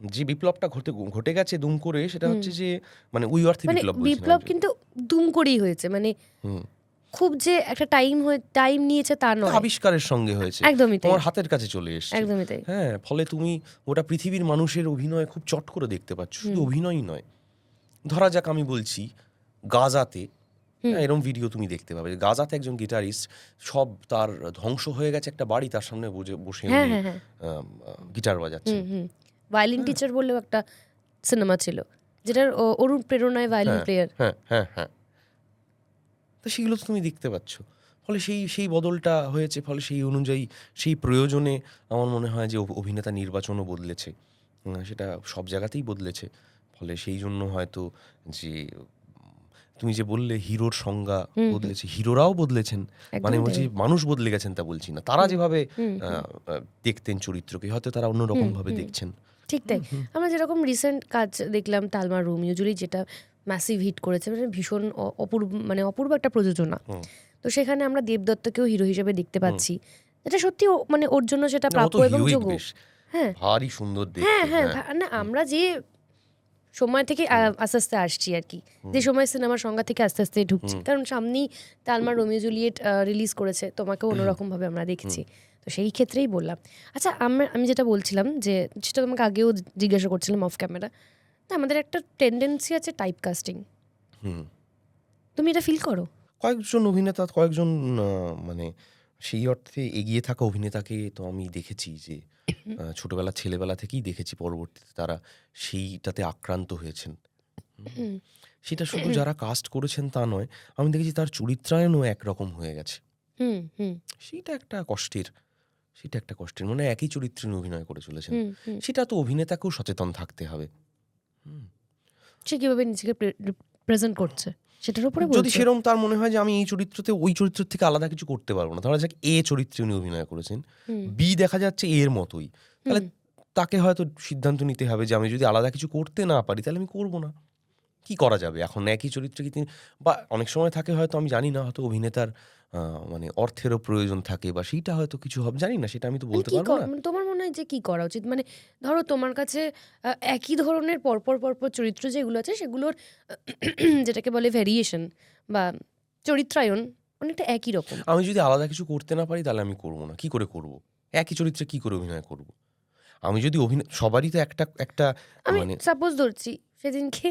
যে বিপ্লবটা ঘটে গেছে দুম করে, সেটা হচ্ছে যে মানে উই অর্থে মানে বিপ্লব বলছি না, বিপ্লব কিন্তু দুম করেই হয়েছে, মানে খুব যে একটা টাইম নিয়েছে তা নয়, আবিষ্কারের সঙ্গে হয়েছে, একদমই তাই, তোমার হাতের কাছে চলে এসছে। একদমই তাই। হ্যাঁ, ফলে তুমি ওটা পৃথিবীর মানুষের অভিনয় খুব চট করে দেখতে পাচ্ছ। শুধু অভিনয়ই নয়, ধরা যাক আমি বলছি গাজাতে, এরকম ভিডিও তুমি দেখতে পাবে। গাজাতে একজন গিটারিস্ট, সব তার ধ্বংস হয়ে গেছে একটা বাড়ি, তার সামনে বসে উনি গিটার বাজাচ্ছেন। ভায়োলিন টিচার বললেও একটা সিনেমা ছিল, যেটার অরুণ প্রেরণায় ভায়োলিন প্লেয়ার। হ্যাঁ হ্যাঁ হ্যাঁ, তো সেগুলো তো তুমি দেখতে পাচ্ছ। ফলে সেই বদলটা হয়েছে, ফলে সেই অনুযায়ী সেই প্রয়োজনে আমার মনে হয় যে অভিনেতা নির্বাচনও বদলেছে। সেটা সব জায়গাতেই বদলেছে। ফলে সেই জন্য হয়তো যে তুমি যে বললে হিরোর সংজ্ঞা বদলেছে, হিরোরাও বদলেছেন। মানে বলছি মানুষ বদলে গেছেন তা বলছি না, তারা যেভাবে দেখতেন চরিত্রকে, হয়তো তারা অন্যরকম ভাবে দেখছেন। ঠিক তাই। আমরা যেরকম রিসেন্ট কাজ দেখলাম তালমা রুম, ইউজুয়ালি যেটা ম্যাসিভ হিট করেছে, মানে ভীষণ অপূর্ব একটা প্রযোজনা। তো সেখানে আমরা দেবদত্তকেও হিরো হিসেবে দেখতে পাচ্ছি, এটা সত্যি মানে ওর জন্য সেটা না, ও প্রাপ্য তো এবং হিউইক যোগ্য। বেশ, হ্যাঁ ভারী সুন্দর হ্যাঁ দেখতে। হ্যাঁ হ্যাঁ, না আমরা যে সময় থেকে আস্তে আস্তে আসছি আর কি, যে সময় সিনেমার সংজ্ঞা থেকে আস্তে আস্তে ঢুকছি, কারণ সামনেই তালমা রোমিও জুলিয়েট রিলিজ করেছে, তোমাকেও অন্যরকমভাবে আমরা দেখছি, তো সেই ক্ষেত্রেই বললাম। আচ্ছা আমি যেটা বলছিলাম যে সেটা তোমাকে আগেও জিজ্ঞাসা করছিলাম অফ ক্যামেরা, আমাদের একটা টেন্ডেন্সি আছে টাইপ কাস্টিং, হুম। তুমি এটা ফিল করো? কয়েকজন অভিনেতা, কয়েকজন মানে সেই অর্থে এগিয়ে থাকা অভিনেতাকে তো আমি দেখেছি যে ছোটবেলা ছেলেবেলা থেকেই দেখেছি, পরবর্তীতে তারা সেইটাতে আক্রান্ত হয়েছেন। সেটা শুধু যারা কাস্ট করেছেন তা নয়, আমি দেখেছি তার চরিত্রায়নও একরকম হয়ে গেছে। হুম হুম সেইটা একটা কষ্টের, সেটা একটা কষ্টের, মানে একই চরিত্রে উনি অভিনয় করে চলেছেন। হুম হুম সেটা তো অভিনেতাকেও সচেতন থাকতে হবে। সে কিভাবে নিজেকে প্রেজেন্ট করছে সেটার উপরে যদি বলছো? সেরকম তার মনে হয় যে আমি এই চরিত্রতে ওই চরিত্রের থেকে আলাদা কিছু করতে পারবো না, ধরা যাক এ চরিত্রে উনি অভিনয় করেছেন, হুম বি দেখা যাচ্ছে এর মতোই, তাহলে তাকে হয়তো সিদ্ধান্ত নিতে হবে যে আমি যদি আলাদা কিছু করতে না পারি তাহলে আমি করবো না। কি করা যাবে এখন, একই চরিত্রে কি তিনি, বা অনেক সময় থাকে হয়তো, আমি জানি না, হয়তো অভিনেতার মানে অর্থেরও প্রয়োজন থাকে, বা সেইটা হয়তো কিছু হবে, জানি না, সেটা আমি তো মানে বলতে কি পারবো না। মানে তোমার মনে হয় যে কি করা উচিত? মানে ধরো তোমার কাছে একই ধরনের পরপর পরপর চরিত্র যেগুলো আছে সেগুলোর যেটাকে বলে ভেরিয়েশন বা চরিত্রায়ন অনেকটা একই রকম। আমি যদি আলাদা কিছু করতে না পারি তাহলে আমি করবো না। কি করে করব? একই চরিত্রে কি করে অভিনয় করব? আমি যদি সবারই তো একটা একটা আমি মানে সাপোজ ধরছি সেদিনকে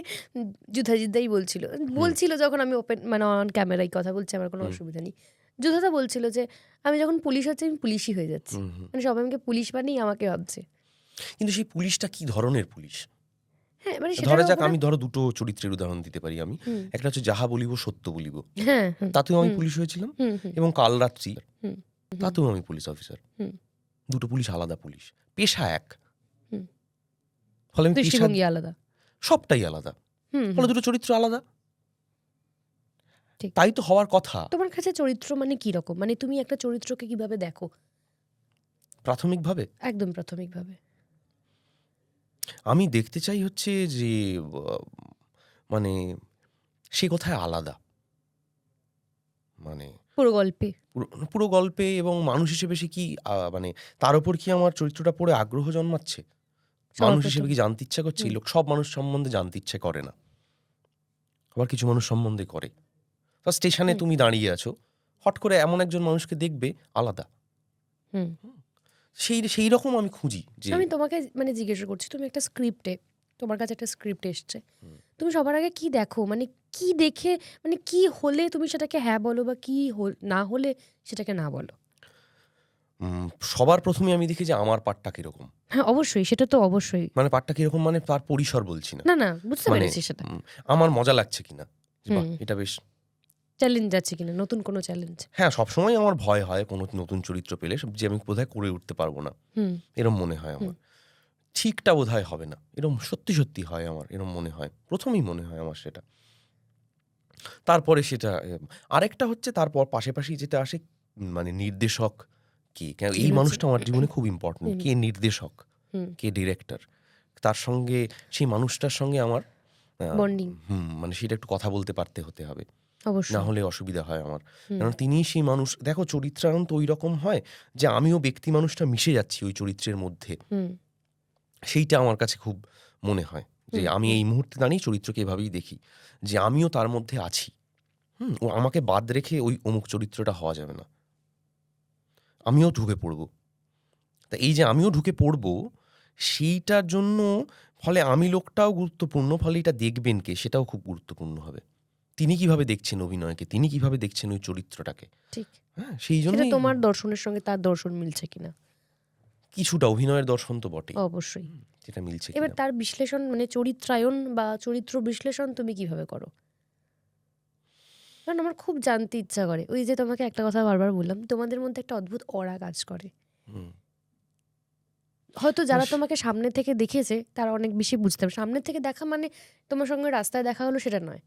যুধাজিৎদাই বলছিল যখন আমি ওপেন মানে অন ক্যামেরায় কথা বলছি, আমার কোনো অসুবিধা নেই। যুধাদা বলছিল যে আমি যখন পুলিশ হচ্ছে আমি পুলিশই হয়ে যাচ্ছি, মানে সবাই আমাকে পুলিশ বানিয়ে আমাকে ভাবছে। কিন্তু সেই পুলিশটা কি ধরনের পুলিশ? হ্যাঁ মানে সেটার ধরা যাক, উপরে আমি দুটো চরিত্রের উদাহরণ দিতে পারি আমি। হুম একটা হচ্ছে যাহা বলিব সত্য বলিব। হ্যাঁ হুম তাতেও আমি হুম পুলিশ হয়েছিলাম, হুম হুম এবং কালরাত্রি হুম তাতেও আমি পুলিশ অফিসার। হুম দুটো পুলিশ আলাদা পুলিশ। পেশা এক। হুম ফলে আমি পেশা, দৃষ্টিভঙ্গি আলাদা। সবটাই আলাদা। হুম ফলে দুটো চরিত্র আলাদা। ঠিক। তাই তো হওয়ার কথা। তোমার কাছে চরিত্র মানে কি রকম, মানে তুমি একটা চরিত্রকে কিভাবে দেখো? প্রাথমিকভাবে একদম প্রাথমিকভাবে। আমি দেখতে চাই হচ্ছে যে মানে সে কোথায় আলাদা, মানে পুরো গল্পে। পুরো গল্পে, এবং মানুষ হিসেবে সে কি মানে তার উপর কি আমার চরিত্রটা পড়ে আগ্রহ জন্মাচ্ছে, সবার মানুষ হিসেবে প্রথম। কি জানতে ইচ্ছা করছে। লোক সব মানুষ সম্বন্ধে জানতে ইচ্ছে করে না, আবার কিছু মানুষ সম্বন্ধে করে। তো স্টেশনে তুমি দাঁড়িয়ে আছো, হট করে এমন একজন মানুষকে দেখবে আলাদা, হুম সেই রকম আমি খুঁজি যে আমি তোমাকে মানে জিজ্ঞাসা করছি, তুমি একটা স্ক্রিপ্টে, তোমার কাছে একটা স্ক্রিপ্ট এসছে, তুমি সবার আগে কি দেখো, মানে কি দেখে, মানে কি হলে তুমি সেটাকে হ্যাঁ বলো বা কি না হলে সেটাকে না বলো? সবার প্রথমে আমি দেখি যে আমার পাঠটা কিরকম। হ্যাঁ অবশ্যই, সেটা তো অবশ্যই। মানে পাঠটা কিরকম, মানে তার পরিসর বলছি না, না না বুঝতে মানে পেরেছি সেটা। আমার মজা লাগছে কিনা, যে বাহ হুম এটা বেশ। চ্যালেঞ্জ আছে কিনা, নতুন কোনো চ্যালেঞ্জ। হ্যাঁ, সবসময় আমার ভয় হয় কোনো নতুন চরিত্র পেলে যে আমি বোধহয় করে উঠতে পারবো না, হুম এরম মনে হয় আমার। ঠিকটা বোধহয় হবে না, এরম সত্যি সত্যি হয় আমার, এরম মনে হয়, প্রথমেই মনে হয় আমার সেটা। তারপরে সেটা আরেকটা হচ্ছে, তারপর পাশাপাশি যেটা আসে, মানে নির্দেশক কে, কেন কি এই হচ্ছে? মানুষটা আমার জীবনে খুব ইম্পর্টেন্ট। কে নির্দেশক, হুম কে ডিরেক্টর, তার সঙ্গে, সেই মানুষটার সঙ্গে আমার বন্ডিং মানে সেটা একটু কথা বলতে পারতে হতে হবে, না অবশ্যই। হলে অসুবিধা হয় আমার। কারণ তিনি সেই মানুষ, দেখো চরিত্রায়ন তো ওই রকম হয় যে আমিও ব্যক্তি মানুষটা মিশে যাচ্ছি ওই চরিত্রের মধ্যে, হুম সেইটা আমার কাছে খুব মনে হয় যে আমি এই মুহূর্তে দাঁড়িয়ে চরিত্রকে এভাবেই দেখি, যে আমিও তার মধ্যে আছি। ও আমাকে বাদ রেখে ওই অমুক চরিত্রটা হওয়া যাবে না, আমিও ঢুকে পড়ব। তা এই যে আমিও ঢুকে পড়ব, সেইটার জন্য ফলে আমি লোকটাও গুরুত্বপূর্ণ, ফলে এটা দেখবেন কে সেটাও খুব গুরুত্বপূর্ণ হবে। তিনি কিভাবে দেখছেন অভিনয়কে, তিনি কিভাবে দেখছেন ওই চরিত্রটাকে। ঠিক। হ্যাঁ, সেই সেটা জন্যই তোমার দর্শনের সঙ্গে তার দর্শন মিলছে কিনা। কিছুটা অভিনয়ের দর্শন তো বটেই, অবশ্যই। সেটা মিলছে এবার কিনা। তার বিশ্লেষণ মানে চরিত্রায়ন বা চরিত্র বিশ্লেষণ তুমি কিভাবে করো? কারণ আমার খুব জানতে ইচ্ছা করে, ওই যে তোমাকে একটা কথা বারবার বললাম, তোমাদের মধ্যে একটা অদ্ভুত অরা কাজ করে। হুম। হয়তো যারা তোমাকে সামনে থেকে দেখেছে তারা অনেক বেশি বুঝতে পারে, সামনে থেকে দেখা মানে তোমার সঙ্গে রাস্তায় দেখা হলো সেটা নয়,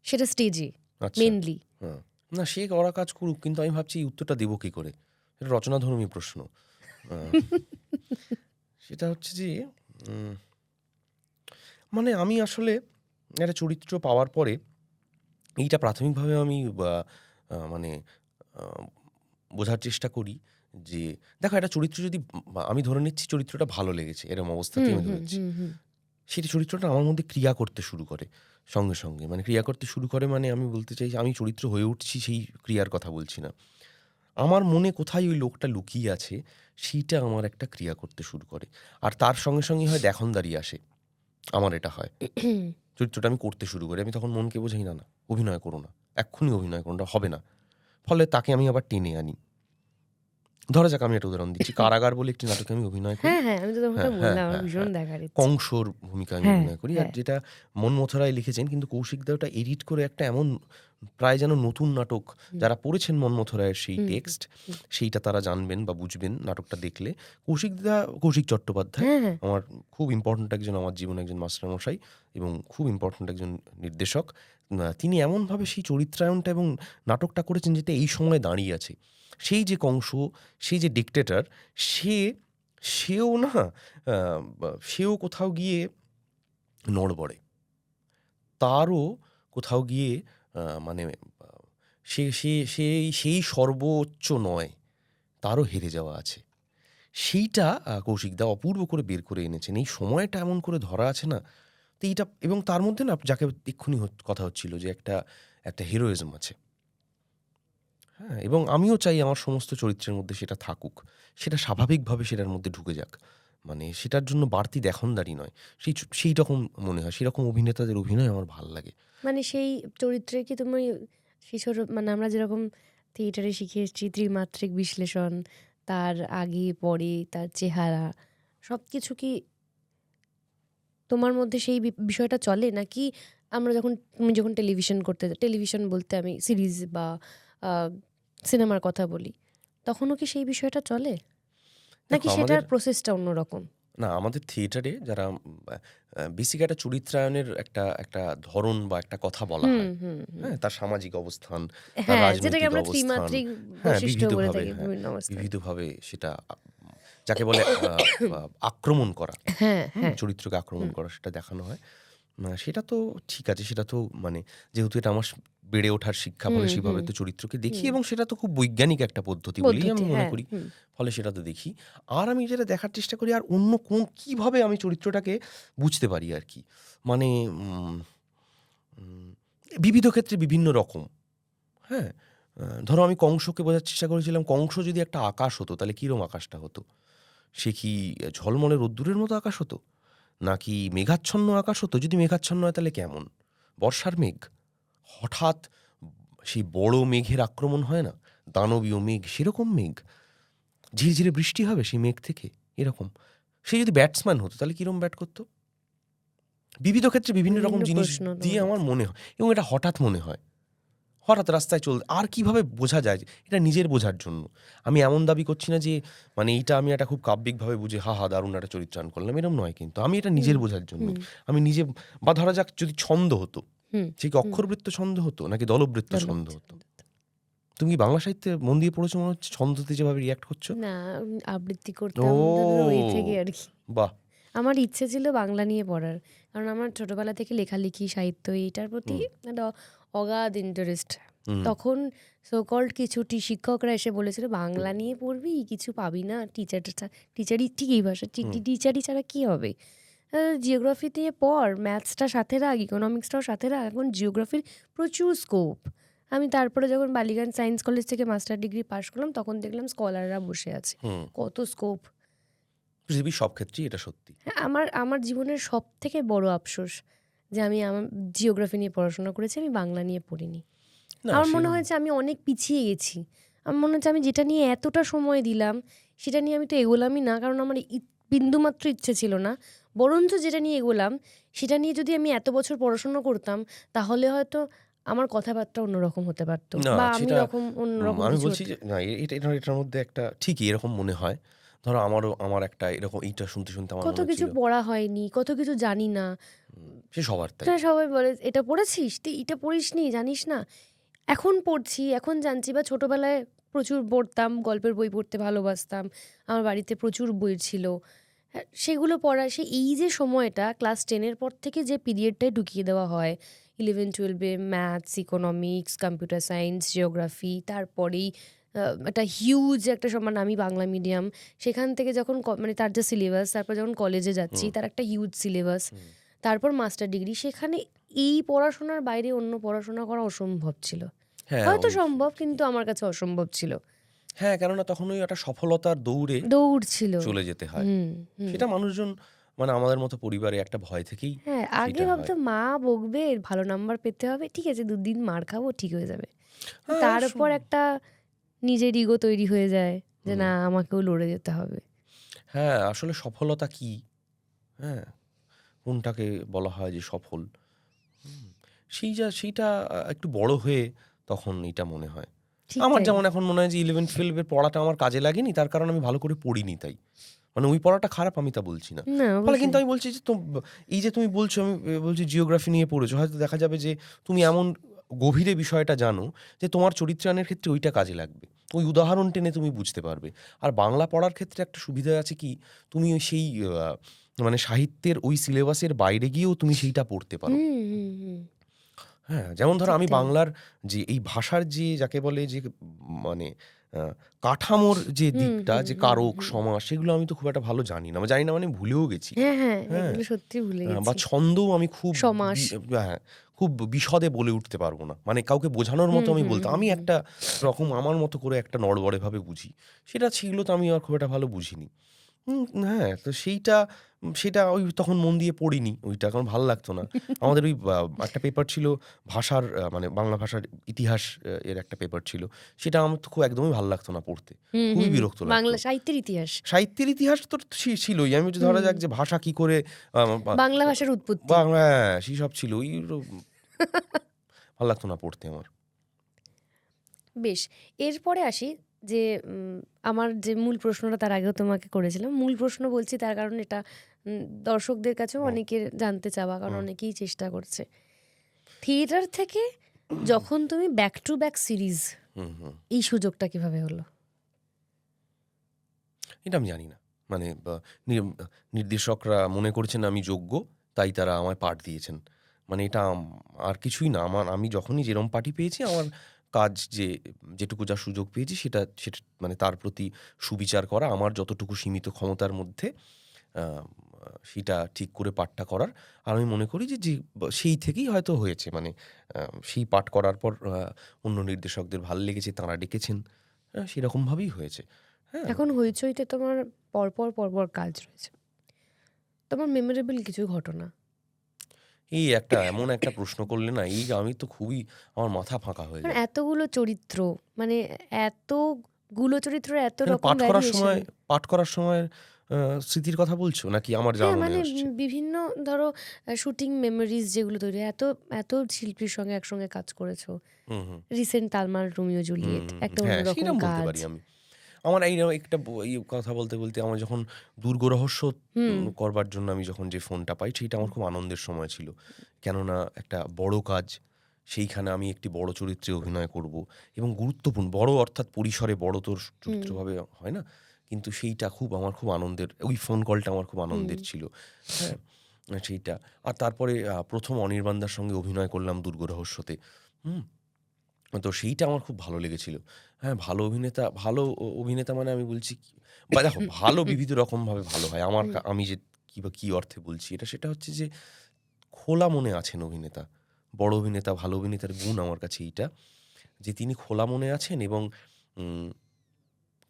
সেটা স্টেজে আচ্ছা। মেনলি। হ্যাঁ। না, সে করা কাজ করুক, কিন্তু আমি ভাবছি এই উত্তরটা দেবো কি করে, এটা রচনাধর্মী প্রশ্ন। সেটা হচ্ছে যে মানে আমি আসলে একটা চরিত্র পাওয়ার পরে এইটা প্রাথমিকভাবে আমি মানে বোঝার চেষ্টা করি যে দেখো একটা চরিত্র যদি আমি ধরে নিচ্ছি চরিত্রটা ভালো লেগেছে, এরকম অবস্থাতেই আমি ধরে নিচ্ছি, সেটি চরিত্রটা আমার মধ্যে ক্রিয়া করতে শুরু করে সঙ্গে সঙ্গে, মানে ক্রিয়া করতে শুরু করে মানে আমি বলতে চাই আমি চরিত্র হয়ে উঠছি সেই ক্রিয়ার কথা বলছি না, আমার মনে কোথায় ওই লোকটা লুকিয়ে আছে সেইটা আমার একটা ক্রিয়া করতে শুরু করে, আর তার সঙ্গে সঙ্গে হয় দেখনদারি আসে, আমার এটা হয়, চরিত্রটা আমি করতে শুরু করি, আমি তখন মনকে বোঝাই না না অভিনয় করো না, এক্ষুনি অভিনয় করো না, হবে না, ফলে তাকে আমি আবার টেনে আনি। ধরা যাক আমি একটা উদাহরণ দিচ্ছি, কারাগার বলে একটি নাটকে আমি অভিনয় করি, আমি তো তোমাকে বললাম আমার ভীষণ দেখার ইচ্ছে। কংসর ভূমিকা আমি অভিনয় করি, আর যেটা মন মথুরায় লিখেছেন, কিন্তু কৌশিক দা ওটা এডিট করে একটা এমন প্রায় যেন নতুন নাটক, যারা পড়েছেন মন মথুরায়ের সেই টেক্সট সেইটা তারা জানবেন বা বুঝবেন নাটকটা দেখলে। কৌশিক চট্টোপাধ্যায় আমার খুব ইম্পর্ট্যান্ট একজন, আমার জীবনে একজন মাস্টারমশাই এবং খুব ইম্পর্ট্যান্ট একজন নির্দেশক। তিনি এমনভাবে সেই চরিত্রায়নটা এবং নাটকটা করেছেন যেটা এই সময় দাঁড়িয়ে আছে, সেই যে কংস, সেই যে ডিক্টেটর, সেও না সেও কোথাও গিয়ে নড়বড়ে, তারও কোথাও গিয়ে মানে সেই সর্বোচ্চ নয়, তারও হেরে যাওয়া আছে, সেইটা কৌশিকদা অপূর্ব করে বের করে এনেছেন, এই সময়টা এমন করে ধরা আছে না, তো এইটা, এবং তার মধ্যে না যাকে এক্ষুনি কথা হচ্ছিল যে একটা হিরোইজম আছে, হ্যাঁ, এবং আমিও চাই আমার সমস্ত চরিত্রের মধ্যে সেটা থাকুক, সেটা স্বাভাবিকভাবে সেটার মধ্যে ঢুকে যাক, মানে সেটার জন্য বাড়তি দেখনদারি নয়, সেই রকম মনে হয়, সেরকম অভিনেতাদের অভিনয় আমার ভাল লাগে। মানে সেই চরিত্রে কি তুমি সেই ছোট, মানে আমরা যেরকম থিয়েটারে শিখে এসেছি ত্রিমাত্রিক বিশ্লেষণ, তার আগে পরে তার চেহারা সব কিছু, কি তোমার মধ্যে সেই বিষয়টা চলে নাকি? আমরা তুমি যখন টেলিভিশন বলতে আমি সিরিজ বা সিনেমার কথা বলি, তখনও কি সেই বিষয়টা চলে নাকি সেটার প্রসেসটা অন্যরকম? না, আমাদের থিয়েটারে যারা বেসিক একটা চরিত্রায়নের একটা ধরন বা একটা কথা বলা হয়, হ্যাঁ, তার সামাজিক অবস্থান, তার রাজনৈতিক অবস্থান, হ্যাঁ, বিবিধভাবে সেটা যাকে বলে আক্রমণ করা, চরিত্রকে আক্রমণ করা, সেটা দেখানো হয়, সেটা তো ঠিক আছে, সেটা তো মানে যেহেতু এটা আমার বেড়ে ওঠার শিক্ষা, ফলে সেভাবে তো চরিত্রকে দেখি, এবং সেটা তো খুব বৈজ্ঞানিক একটা পদ্ধতি বলেই আমি মনে করি, ফলে সেটা তো দেখি। আর আমি যেটা দেখার চেষ্টা করি আর অন্য কিভাবে আমি চরিত্রটাকে বুঝতে পারি আর কি, মানে বিবিধ ক্ষেত্রে বিভিন্ন রকম, হ্যাঁ, ধরো আমি কংসকে বোঝার চেষ্টা করেছিলাম, কংস যদি একটা আকাশ হতো তাহলে কীরকম আকাশটা হতো, সে কি ঝলমলে রোদ্দুরের মতো আকাশ হতো, নাকি মেঘাচ্ছন্ন আকাশ হতো, যদি মেঘাচ্ছন্ন হয় তাহলে কেমন, বর্ষার মেঘ, হঠাৎ সেই বড় মেঘের আক্রমণ হয় না, দানবীয় মেঘ, সেরকম মেঘ, ঝিরঝিরে বৃষ্টি হবে সেই মেঘ থেকে, এরকম। সে যদি ব্যাটসম্যান হতো তাহলে কিরম ব্যাট করতো, বিবিধ ক্ষেত্রে বিভিন্ন রকম জিনিস দিয়ে আমার মনে হয়, এবং এটা হঠাৎ মনে হয়, হঠাৎ রাস্তায় আর কিভাবে বোঝা যায়, এটা নিজের বোঝার জন্য। আমি এমন দাবি করছি না যে মানে এইটা আমি একটা খুব কাব্যিকভাবে বুঝে হা দারুণ একটা চরিত্রায়ন করলাম, এরকম নয়, কিন্তু আমি এটা নিজের বোঝার জন্য, আমি নিজে, বা ধরা যাক যদি ছন্দ হতো, সে কি অক্ষরবৃত্ত ছন্দ হতো নাকি দলবৃত্ত ছন্দ হতো? তুমি কি বাংলা সাহিত্যে মন দিয়ে পড়েছো, মনে হচ্ছে ছন্দতে যেভাবে রিয়াক্ট করছো? না, আবৃত্তি করতাম ওই থেকে আর কি। বাহ, আমার ইচ্ছে ছিল বাংলা নিয়ে পড়ার, কারণ আমার ছোটবেলা থেকে লেখালেখি, সাহিত্য এইটার প্রতি একটা অগাধ ইন্টারেস্ট। তখন সোকল্ড কিছুটি শিক্ষকরা এসে বলেছিল বাংলা নিয়ে পড়বি, কিছু পাবি না, টিচারই ঠিক এই ভাষা, টিচারই ছাড়া কি হবে, জিওগ্রাফি দিয়ে পড়, ম্যাথসটা সাথে রাখ, ইকোনমিক্সটাও সাথে রাখ, এখন জিওগ্রাফির প্রচুর স্কোপ। আমি তারপরে যখন বালিগঞ্জ সায়েন্স কলেজ থেকে মাস্টার ডিগ্রি পাশ করলাম, তখন দেখলাম স্কলাররা বসে আছে, কত স্কোপ, পৃথিবীর সব ক্ষেত্রেই এটা সত্যি। আমার জীবনের সব থেকে বড় আফসোস যে আমি আমার জিওগ্রাফি নিয়ে পড়াশোনা করেছি, আমি বাংলা নিয়ে পড়িনি। আমার মনে হয়েছে আমি অনেক পিছিয়ে গেছি, আমার মনে হচ্ছে আমি যেটা নিয়ে এতটা সময় দিলাম সেটা নিয়ে আমি তো এগোলামই না, কারণ আমার বিন্দুমাত্র ইচ্ছে ছিল না, বরঞ্চ যেটা নিয়ে এগোলাম সেটা নিয়ে যদি আমি এত বছর পড়াশোনা করতাম তাহলে হয়তো আমার কথাবার্তা অন্যরকম হতে পারতো, বা আমি অন্যরকম। আমি বলছি যে না, এটার মধ্যে একটা ঠিকই এরকম মনে হয়, ধরো আমার একটা এরকম, এইটা শুনতে আমার কত কিছু পড়া হয়নি, কত কিছু জানি না, সে সবার তাই, সবাই বলে এটা পড়েছিস তুই, এটা পড়িসনি, জানিস না, এখন পড়ছি, এখন জানছি। বা ছোটবেলায় প্রচুর পড়তাম, গল্পের বই পড়তে ভালোবাসতাম, আমার বাড়িতে প্রচুর বই ছিল, সেগুলো পড়া, এই যে সময়টা ক্লাস 10-এর পর থেকে যে পিরিয়ডটায় ঢুকিয়ে দেওয়া হয়, 11-12-এ maths, economics, computer science, geography, তারপরেই একটা হিউজ একটা মানে আমি বাংলা মিডিয়াম, সেখান থেকে যখন মানে তার যে সিলেবাস, তারপর যখন কলেজে যাচ্ছি তার একটা হিউজ সিলেবাস, তারপর মাস্টার ডিগ্রি, সেখানে এই পড়াশোনার বাইরে অন্য পড়াশোনা করা অসম্ভব ছিল। হয়তো সম্ভব, কিন্তু আমার কাছে অসম্ভব ছিল। হ্যাঁ, কেননা তখন ওই একটা সফলতার দৌড়ে ছিল, চলে যেতে হয়। সেটা মানুষজন মানে আমাদের মতো পরিবারে একটা ভয় থেকেই। হ্যাঁ, আগে ভাবতো মা বকবে, ভালো নাম্বার পেতে হবে, ঠিক আছে 2 দিন মার খাবো, ঠিক হয়ে যাবে। তারপর একটা নিজের ইগো তৈরি হয়ে যায় যে না, আমাকেও লড়ে যেতে হবে। হ্যাঁ, আসলে সফলতা কি, হ্যাঁ, কোনটাকে বলা হয় যে সফল, সেইটা একটু বড় হয়ে তখন এটা মনে হয়। আমার যেমন এখন মনে হয় যে 11-12 পড়াটা আমার কাজে লাগেনি, তার কারণ আমি ভালো করে পড়িনি। তাই মানে ওই পড়াটা খারাপ আমি তা বলছি না। ফলে কিন্তু আমি বলছি যে এই যে তুমি বলছো, আমি বলছি জিওগ্রাফি নিয়ে পড়েছো, হয়তো দেখা যাবে যে তুমি এমন গভীরে বিষয়টা জানো যে তোমার চরিত্রায়নের ক্ষেত্রে ওইটা কাজে লাগবে, ওই উদাহরণ টেনে তুমি বুঝতে পারবে। আর বাংলা পড়ার ক্ষেত্রে একটা সুবিধা আছে কি, তুমি সেই মানে সাহিত্যের ওই সিলেবাসের বাইরে গিয়েও তুমি সেইটা পড়তে পারো। হ্যাঁ, যেমন ধরো আমি বাংলার যে এই ভাষার যে যাকে বলে যে মানে কাঠামোর যে দিকটা, যে কারক সমাস, সেগুলো আমি তো খুব একটা ভালো জানি না, জানি না মানে ভুলেও গেছি। হ্যাঁ, সত্যি ভুলে গেছি। বা ছন্দও আমি খুব হ্যাঁ খুব বিশদে বলে উঠতে পারবো না, মানে কাউকে বোঝানোর মতো আমি বলতে, আমি একটা রকম আমার মতো করে একটা নড়বড়ে ভাবে বুঝি, সেটা ছিল তো আমি আর খুব একটা ভালো বুঝিনি। হ্যাঁ, তো সেটা ওই তখন মন দিয়ে পড়িনি ওইটা, কারণ ভালো লাগতো না। আমাদের ওই একটা পেপার ছিল ভাষার মানে বাংলা ভাষার ইতিহাস এর একটা পেপার ছিল, সেটা আমার তো খুব একদমই ভালো লাগতো না পড়তে, খুবই বিরক্ত লাগতো। বাংলা সাহিত্যের ইতিহাস তো ছিলই, আমি যদি ধরা যাক যে ভাষা কি করে বাংলা ভাষার উৎপত্তি, হ্যাঁ সেই সব ছিল, ওই ভালো লাগতো না পড়তে আমার। বেশ, এরপরে আসি যে আমার যে মূল প্রশ্নটা তার আগেও তোমাকে করেছিলাম, মূল প্রশ্ন বলছি তার কারণ এটা দর্শকদের কাছেও অনেকের জানতে চাওয়া, কারণ অনেকেই চেষ্টা করছে। থিয়েটার থেকে যখন তুমি ব্যাক টু ব্যাক সিরিজ, এই সুযোগটা কিভাবে হলো? এটা আমি জানি না, মানে নির্দেশকরা মনে করেছেন আমি যোগ্য, তাই তারা আমায় পাঠ দিয়েছেন, মানে এটা আর কিছুই না। আমি যখনই যেরকম পার্টি পেয়েছি, আমার কাজ যেটুকু যা সুযোগ পেয়েছি সেটা মানে তার প্রতি সুবিচার করা, আমার যতটুকু সীমিত ক্ষমতার মধ্যে সেটা ঠিক করে পাঠটা করার। আর আমি মনে করি যে সেই থেকেই হয়তো হয়েছে, মানে সেই পাঠ করার পর অন্য নির্দেশকদের ভালো লেগেছে, তাঁরা ডেকেছেন, সেরকমভাবেই হয়েছে। হ্যাঁ, এখন হইচইতে তোমার পরপর কাজ রয়েছে, তোমার মেমোরেবল কিছু ঘটনা? এই এমন একটা প্রশ্ন করলে না, এই আমি তো খুবই, আমার মাথা ফাঁকা হয়ে যায়। এতগুলো চরিত্র, মানে এতগুলো চরিত্র, এত রকম পাঠ করার সময় স্মৃতির কথা বলছো নাকি আমার যা মনে আসছে? বিভিন্ন ধরো শুটিং মেমোরিজ যেগুলো তৈরি, এত শিল্পীর সঙ্গে একসঙ্গে কাজ করেছো, রিসেন্ট তালমার রোমিও জুলিয়েট, একটা অন্যরকম কাজ। আমি আমার একটা এই কথা বলতে আমার যখন দুর্গ রহস্য করবার জন্য আমি যখন যে ফোনটা পাই, সেটা আমার খুব আনন্দের সময় ছিল, কেননা একটা বড় কাজ, সেইখানে আমি একটি বড় চরিত্রে অভিনয় করব, এবং গুরুত্বপূর্ণ বড় অর্থাৎ পরিসরে বড় তোর চরিত্রভাবে হয় না, কিন্তু সেইটা আমার খুব আনন্দের, ওই ফোন কলটা আমার খুব আনন্দের ছিল। হ্যাঁ, সেইটা। আর তারপরে প্রথম অনির্বাণদার সঙ্গে অভিনয় করলাম দুর্গ রহস্যতে, তো সেইটা আমার খুব ভালো লেগেছিল। হ্যাঁ, ভালো অভিনেতা মানে আমি বলছি বা দেখো, ভালো বিবিধ রকমভাবে ভালো হয়। আমি যে কি অর্থে বলছি এটা, সেটা হচ্ছে যে খোলা মনে আছেন অভিনেতা, বড় অভিনেতা, ভালো অভিনেতার গুণ আমার কাছে এইটা, যে তিনি খোলা মনে আছেন। এবং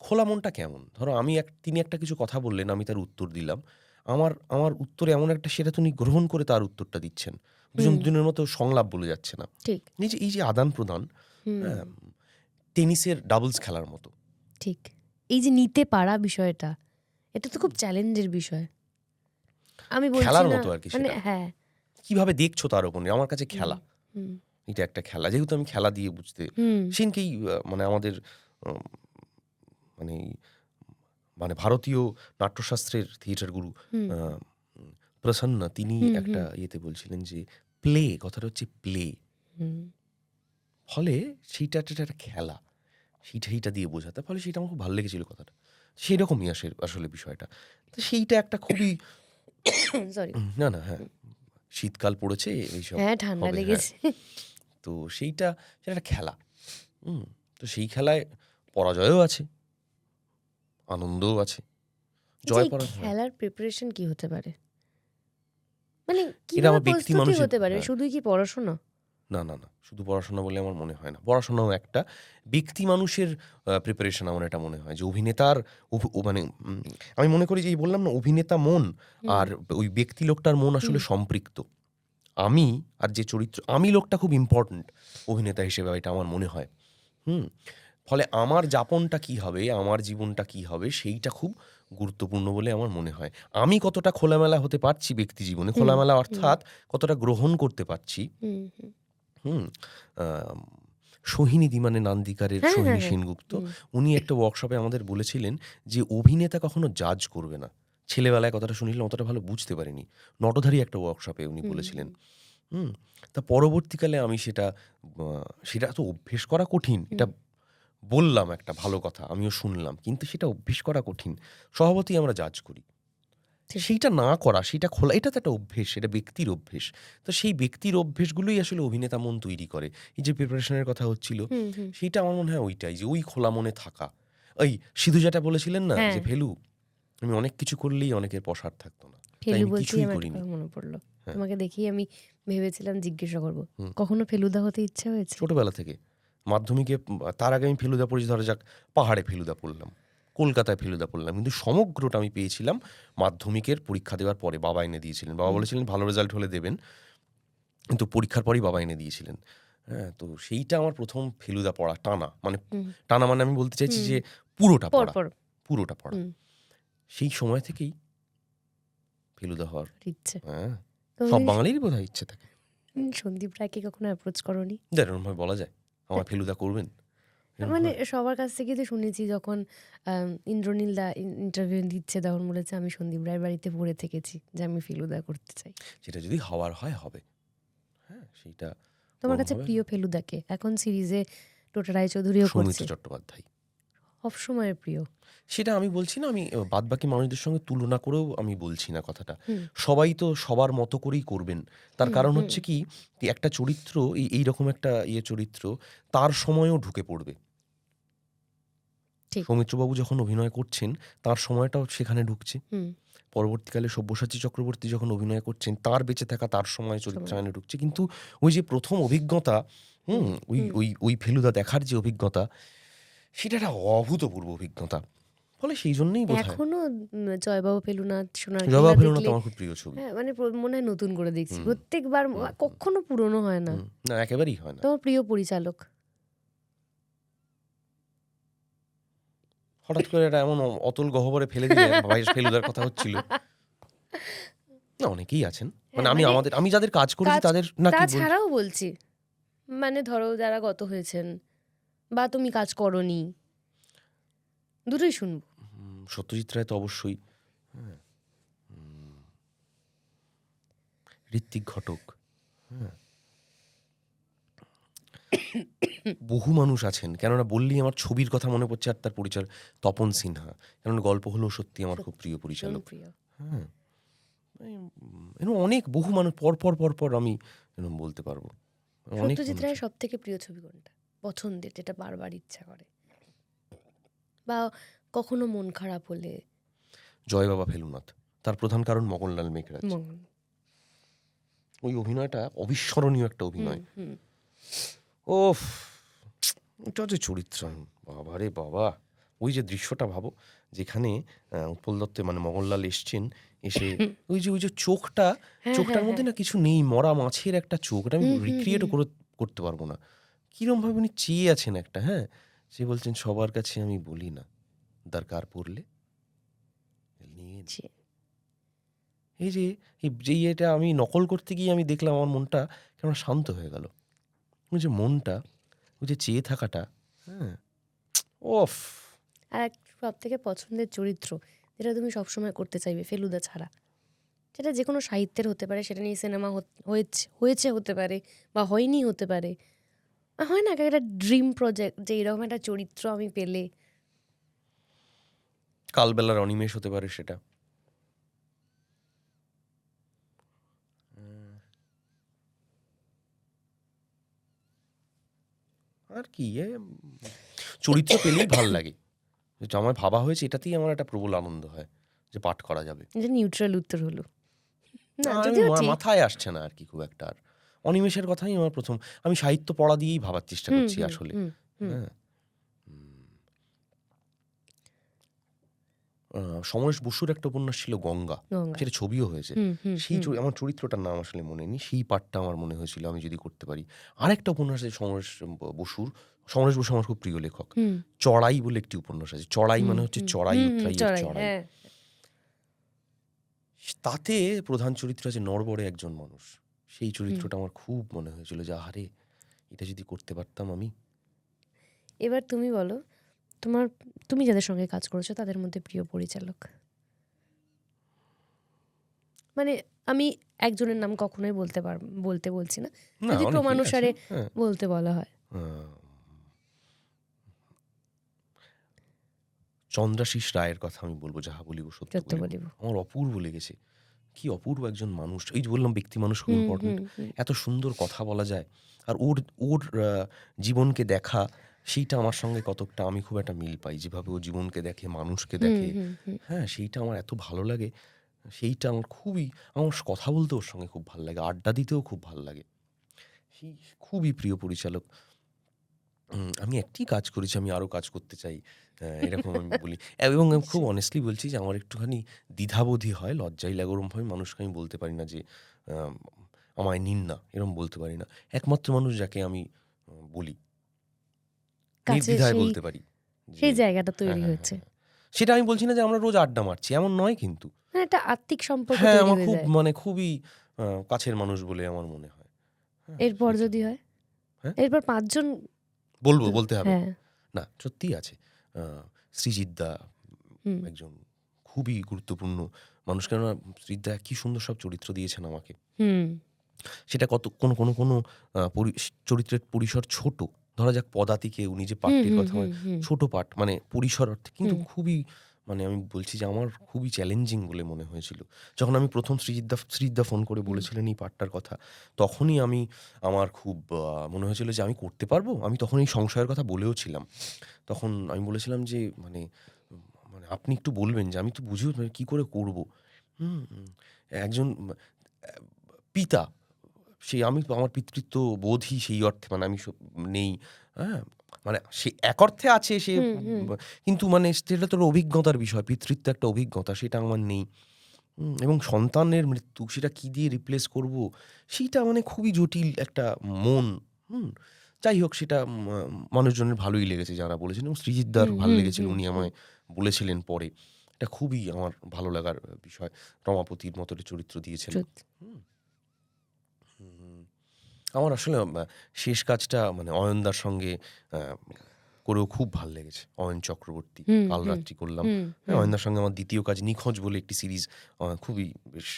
খোলা মনটা কেমন, ধরো তিনি একটা কিছু কথা বললেন, আমি তার উত্তর দিলাম, আমার উত্তরে এমন একটা, সেটা তিনি গ্রহণ করে তার উত্তরটা দিচ্ছেন, দুজনের মতো সংলাপ বলে যাচ্ছে না, এই যে আদান প্রদান, হ্যাঁ, টেনিসের ডাবলস খেলার মতো। ঠিক, এই যে নিতে পারা বিষয়টা, এটা তো খুব চ্যালেঞ্জের বিষয়। আমি বলছি খেলার না, মতো আর কি, মানে হ্যাঁ, কিভাবে দেখছো তার উপর, আমার কাছে খেলা, এটা একটা খেলা, যেহেতু আমি খেলা দিয়ে বুঝতে সেনকেই মানে আমাদের মানে ভারতীয় নাট্যশাস্ত্রের থিয়েটার গুরু প্রসন্ন, তিনি একটা ইয়েতে বলছিলেন যে প্লে, কথাটা হচ্ছে প্লে, ফলে সেইটা একটা খেলা, সেইটা দিয়ে বোঝাতে, ফলে সেটা আমার খুব ভালো লেগেছিল কথাটা, সেই রকমই আসলে বিষয়টা। তো সেইটা একটা খুবই না হ্যাঁ, শীতকাল পড়েছে, এইসব ঠান্ডা লেগেছে, তো সেটা একটা খেলা। তো সেই খেলায় পরাজয়ও আছে, আনন্দও আছে। জয় পরাজয় খেলার প্রিপারেশন কি হতে পারে, মানে এটা কিভাবে আমার ব্যক্তি প্রস্তুতি মানুষের হতে পারে? শুধুই কি পড়াশোনা? না না না, শুধু পড়াশোনা বলে আমার মনে হয় না। পড়াশোনাও একটা, ব্যক্তি মানুষের প্রিপারেশন আমার এটা মনে হয় যে অভিনেতার মানে আমি মনে করি যে এই বললাম না, অভিনেতা মন আর ওই ব্যক্তি লোকটার মন আসলে সম্পৃক্ত। আমি আর যে চরিত্র, আমি লোকটা খুব ইম্পর্ট্যান্ট অভিনেতা হিসেবে, এটা আমার মনে হয়। ফলে আমার যাপনটা কি হবে, আমার জীবনটা কি হবে, সেইটা খুব গুরুত্বপূর্ণ বলে আমার মনে হয়। আমি কতটা খোলামেলা হতে পারছি ব্যক্তি জীবনে, খোলামেলা অর্থাৎ কতটা গ্রহণ করতে পারছি। হুম আম, সোহিনী মানে নান্দিকারের হ্যাঁ, সোহিনী হ্যাঁ, হ্যাঁ। সেনগুপ্ত, উনি একটা ওয়ার্কশপে আমাদের বলেছিলেন যে অভিনেতা কখনো জাজ করবে না। ছেলেবেলায় কথাটা শুনিলাম, অতটা ভালো বুঝতে পারিনি। নটধারী একটা ওয়ার্কশপে উনি বলেছিলেন। তা পরবর্তীকালে আমি সেটা তো অভ্যেস করা কঠিন, এটা বললাম একটা ভালো কথা, আমিও শুনলাম, কিন্তু সেটা অভ্যেস করা কঠিন। স্বভাবতই আমরা জাজ করি। সেইটা না করা, সেটা খোলা, এটা তো একটা অভ্যেস, সেটা ব্যক্তির অভ্যেস। তো সেই ব্যক্তির অভ্যেসগুলোই আসলে অভিনেতা মন তৈরি করে। এই যে প্রিপারেশনের কথা হচ্ছিল, সেইটা আমার মনে হয় ওইটাই, যে ওই খোলা মনে থাকা। ওই সিধু যেটা বলেছিলেন না, হ্যাঁ, যে ফেলু, আমি অনেক কিছু করলেই অনেকের পসার থাকতো না, তাই ফেলু আমি বলতেই কিছুই আমার একটা করিনি। কথা মনে পড়লো। হ্যাঁ। তোমাকে দেখেই আমি ভেবেছিলাম জিজ্ঞাসা করবো, কখনো ফেলুদা হতে ইচ্ছে হয়েছে? ছোটবেলা থেকে মাধ্যমিকে, তার আগে আমি ফেলুদা পড়েছি, ধরা যাক পাহাড়ে ফেলুদা পড়লাম, কলকাতায় ফেলুদা পড়লাম, কিন্তু সমগ্রটা আমি পেয়েছিলাম মাধ্যমিকের পরীক্ষা দেওয়ার পরে। বাবা এনে দিয়েছিলেন, বাবা বলেছিলেন ভালো রেজাল্ট হলে দেবেন, কিন্তু পরীক্ষার পরেই বাবা এনে দিয়েছিলেন। হ্যাঁ, তো সেইটা আমার প্রথম ফেলুদা পড়া টানা, মানে টানা মানে আমি বলতে চাইছি যে পুরোটা পড়া, পরপর পুরোটা পড়া। সেই সময় থেকেই ফেলুদা হওয়ার ইচ্ছে। হ্যাঁ, তুমি সব বাঙালিরই বোধহয় ইচ্ছে থাকে। সন্দীপ রায়কে কখনো অ্যাপ্রোচ করোনি? এরকমভাবে বলা যায় আমার ফেলুদা করবেন? এরকম মানে হয়? সবার কাছ থেকে তো শুনেছি, যখন ইন্দ্রনীল দা ইন্টারভিউ দিচ্ছে তখন বলেছে আমি সন্দীপ রায়ের বাড়িতে পড়ে থেকেছি, যে আমি ফেলুদা করতে চাই। সেটা যদি হওয়ার হয় হবে। হ্যাঁ, সেইটা তোমার কাছে হবে। প্রিয় ফেলুদাকে? এখন সিরিজে টোটা রায়চৌধুরীও সৌমিত্র করছে, চট্টোপাধ্যায়। সবসময়ের প্রিয়। সেটা আমি বলছি না, আমি বাদবাকি মানুষদের সঙ্গে তুলনা করেও আমি বলছি না কথাটা। সবাই তো সবার মতো করেই করবেন। তার কারণ হচ্ছে কি, যে একটা চরিত্র, এইরকম একটা চরিত্র তার সময়েও ঢুকে পড়বে। ঠিক। সৌমিত্রবাবু যখন অভিনয় করছেন, তার সময়টাও সেখানে ঢুকছে। পরবর্তীকালে সব্যসাচী চক্রবর্তী যখন অভিনয় করছেন, তার বেঁচে থাকা, তার সময় চরিত্রায়নে ঢুকছে। কিন্তু ওই যে প্রথম অভিজ্ঞতা, ওই ওই ওই ফেলুদা দেখার যে অভিজ্ঞতা, সেটা একটা অভূতপূর্ব অভিজ্ঞতা। ফলে সেই জন্যই বোধহয় এখনো জয়বাবু ফেলুনাথ, সোনার জবা কেল্লা ফেলুনাথ দেখলে আমার খুব প্রিয় ছবি। হ্যাঁ, মানে মনে হয় নতুন করে দেখছি প্রত্যেকবার, কখনো পুরনো হয় না। না, একেবারেই হয় না। তোমার প্রিয় পরিচালক? হঠাৎ করে এটা এমন অতল গহ্বরে ফেলে দিলে, ভাই ফেলুদার কথা হচ্ছিল। না, অনেকেই আছেন। মানে আমি যাদের কাজ করেছি তাদের না কি বলছি। তাছাড়াও বলছি, মানে ধরো যারা গত হয়েছেন বা তুমি কাজ করনি, দুটোই শুনবো। সত্যজিৎ রায় তো অবশ্যই, ঋত্বিক ঘটক, বহু মানুষ আছেন। কেননা বললেই আমার ছবির কথা মনে পড়ছে, আর তার পরিচয় তপন সিনহা। কেননা গল্প হলেও সত্যি আমার খুব প্রিয় পরিচালক। হ্যাঁ, এরকম অনেক বহু মানুষ পর আমি এরকম বলতে পারবো। অনেক সত্যজিৎ মানুষ। রায়ের সব থেকে প্রিয় ছবি কোনটা, পছন্দের, যেটা বারবার ইচ্ছা করে, বা কখনো মন খারাপ হলে? জয় বাবা ফেলুনাথ। তার প্রধান কারণ মগনলাল মেঘরাজ। ওই অভিনয়টা অবিস্মরণীয় একটা অভিনয়। ওফ, এটা যে চরিত্র, বাবা রে বাবা! ওই যে দৃশ্যটা ভাবো, যেখানে উৎপল দত্ত মানে মগনলাল এসছেন, এসে ওই যে চোখটার মধ্যে না কিছু নেই, মরা মাছের একটা চোখ, এটা আমি রিক্রিয়েটও করতে পারবো না। কিরম ভাবে উনি চেয়ে আছেন একটা, হ্যাঁ, সে বলছেন সবার কাছে আমি বলি না, দরকার পড়লে নিয়ে নে। এই যে এটা আমি নকল করতে গিয়ে আমি দেখলাম, আমার মনটা কেমন শান্ত হয়ে গেল। ওই যে মনটা, ওই যে চেয়ে থাকাটা, হ্যাঁ, ওফ। আর এক সব থেকে পছন্দের চরিত্র যেটা তুমি সবসময় করতে চাইবে ফেলুদা ছাড়া, সেটা যে কোনো সাহিত্যের হতে পারে, সেটা নিয়ে সিনেমা হয়েছে হতে পারে, বা হয়নি হতে পারে, হয় না একটা ড্রিম প্রজেক্ট, যে এরকম একটা চরিত্র আমি পেলে? কালবেলার অনিমেষ হতে পারে সেটা। আর কি চরিত্র পেলেই ভাল লাগে, যেটা আমার ভাবা হয়েছে, এটাতেই আমার একটা প্রবল আনন্দ হয় যে পাঠ করা যাবে। যে নিউট্রাল উত্তর হলো না, আমি যদিও ঠিক। মাথায় আসছে না আর কি খুব একটা। আর অনিমেষের কথাই আমার প্রথম, আমি সাহিত্য পড়া দিয়েই ভাবার চেষ্টা করছি আসলে। হ্যাঁ, সমরেশ বসুর একটা উপন্যাস ছিল গঙ্গা, সেটা ছবিও হয়েছে। সেই আমার চরিত্রটার নাম আসলে মনে নেই, সেই পাঠটা আমার মনে হয়েছিল আমি যদি করতে পারি। আরেকটা উপন্যাস আছে সমরেশ বসুর, সমরেশ বসু আমার খুব প্রিয় লেখক, চড়াই বলে একটি উপন্যাস আছে। চড়াই মানে হচ্ছে চড়াই উতরাইয়ের চড়াই। তাতে প্রধান চরিত্র আছে নড়বড়ে একজন মানুষ। সেই চরিত্রটা আমার খুব মনে হয়েছিল যে আরে এটা যদি করতে পারতাম আমি। এবার তুমি বলো, তুমি যাদের সঙ্গে কাজ করেছো তাদের মধ্যে প্রিয় পরিচালক, মানে আমি একজনের নাম কখনোই বলতে বলছি না, যদি ক্রমানুসারে বলতে বলা হয়। চন্দ্রাশিস রায়ের কথা আমি বলবো, যাহা বলিব সত্য বলিব। আমার অপূর্ব লেগেছে, কি অপূর্ব একজন মানুষ। এই যে বললাম ব্যক্তি মানুষ খুব ইম্পর্টেন্ট, এত সুন্দর কথা বলা যায়। আর ওর জীবনকে দেখা, সেইটা আমার সঙ্গে কতকটা আমি খুব একটা মিল পাই, যেভাবে ও জীবনকে দেখে, মানুষকে দেখে। হ্যাঁ, সেইটা আমার এত ভালো লাগে, সেইটা আমার আমার কথা বলতে ওর সঙ্গে খুব ভালো লাগে, আড্ডা দিতেও খুব ভালো লাগে। সেই খুবই প্রিয় পরিচালক। আমি একটি কাজ করেছি, আমি আরও কাজ করতে চাই, এরকম আমি বলি। এবং আমি খুব অনেস্টলি বলছি যে আমার একটুখানি দ্বিধাবোধই হয়, লজ্জাই লাগে ওরমভাবে মানুষকে আমি বলতে পারি না যে আমায় নিন না, এরকম বলতে পারি না। একমাত্র মানুষ যাকে আমি বলি, নির্দ্বিধায় বলতে পারি, সেই জায়গাটা তৈরি হয়েছে। সেটা আমি বলছি না যে আমরা রোজ আড্ডা মারছি, এমন নয়, কিন্তু একটা আত্মিক সম্পর্ক। হ্যাঁ, আমার খুব খুবই কাছের মানুষ বলে আমার মনে হয়। এরপর যদি হয়, এরপর 5 জন বলতে হবে না, সত্যিই আছে। সৃজিত দা একজন খুবই গুরুত্বপূর্ণ মানুষ, কেননা সৃজিত দা কি সুন্দর সব চরিত্র দিয়েছেন আমাকে। সেটা কোনো কোনো কোনো চরিত্রের পরিসর ছোট, ধরা যাক পদাতিকে, উনি যে পাঠটির কথা, ছোট পাঠ, মানে পরিসর অর্থে, কিন্তু খুবই, মানে আমি বলছি যে আমার খুবই চ্যালেঞ্জিং বলে মনে হয়েছিল। যখন আমি প্রথম সৃজিতদা ফোন করে বলেছিলেন এই পাঠটার কথা, তখনই আমার খুব মনে হয়েছিল যে আমি করতে পারবো। আমি তখন এই সংশয়ের কথা বলেও ছিলাম। তখন আমি বলেছিলাম যে মানে আপনি একটু বলবেন, যে আমি তো বুঝেও কী করে করবো। একজন পিতা, সেই আমার পিতৃত্ব বোধই সেই অর্থে, মানে আমি নেই, হ্যাঁ, মানে সে এক অর্থে আছে সে, কিন্তু মানে সেটা তোর অভিজ্ঞতার বিষয়, পিতৃত্ব একটা অভিজ্ঞতা, সেটা আমার নেই। এবং সন্তানের মৃত্যু, সেটা কি দিয়ে রিপ্লেস করব, সেইটা মানে খুবই জটিল একটা মন। যাই হোক, সেটা মানুষজনের ভালোই লেগেছে যারা বলেছেন, এবং সৃজিতদার ভালো লেগেছিল, উনি আমায় বলেছিলেন পরে। এটা খুবই আমার ভালো লাগার বিষয়। রমাপতির মতো চরিত্র দিয়েছিলেন। আমার আসলে শেষ কাজটা মানে অয়নদার সঙ্গে করেও খুব ভালো লেগেছে। অয়ন চক্রবর্তী, কাল রাত্রি করলাম। অয়নদার সঙ্গে আমার দ্বিতীয় কাজ নিখোঁজ বলে একটি সিরিজ, খুবই বেশ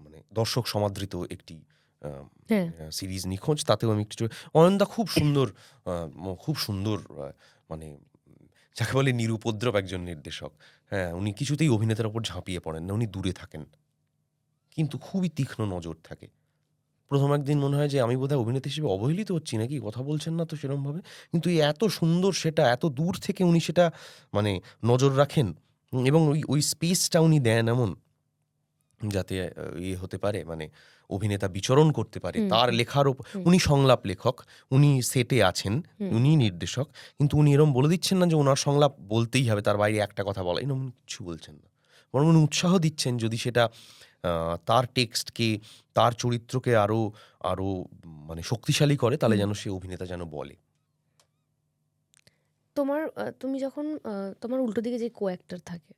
মানে দর্শক সমাদৃত একটি সিরিজ নিখোঁজ। তাতেও আমি একটু, অয়নদা খুব সুন্দর মানে যাকে বলে নিরুপদ্রব একজন নির্দেশক। হ্যাঁ, উনি কিছুতেই অভিনেতার ওপর ঝাঁপিয়ে পড়েন না, উনি দূরে থাকেন, কিন্তু খুবই তীক্ষ্ণ নজর থাকে। প্রথম একদিন মনে হয় যে আমি বোধহয় অভিনেতা হিসেবে অবহেলিত হচ্ছি নাকি, কথা বলছেন না তো সেরমভাবে, কিন্তু এত সুন্দর, সেটা এত দূর থেকে উনি সেটা মানে নজর রাখেন, এবং ওই স্পেসটা উনি দেন এমন যাতে হতে পারে, মানে অভিনেতা বিচরণ করতে পারে তার লেখার ওপর। উনি সংলাপ লেখক, উনি সেটে আছেন, উনি নির্দেশক, কিন্তু উনি এরম বলে দিচ্ছেন না যে ওনার সংলাপ বলতেই হবে, তার বাইরে একটা কথা বলা, এরকম কিছু বলছেন না, বরং উনি উৎসাহ দিচ্ছেন যদি সেটা তার টেক্সটকে, তার চরিত্রকে আরো মানে শক্তিশালী করে, তাহলে যেন সে অভিনেতা যেন বলে। তুমি যখন তোমার উল্টো দিকে যে কো অ্যাক্টর থাকে,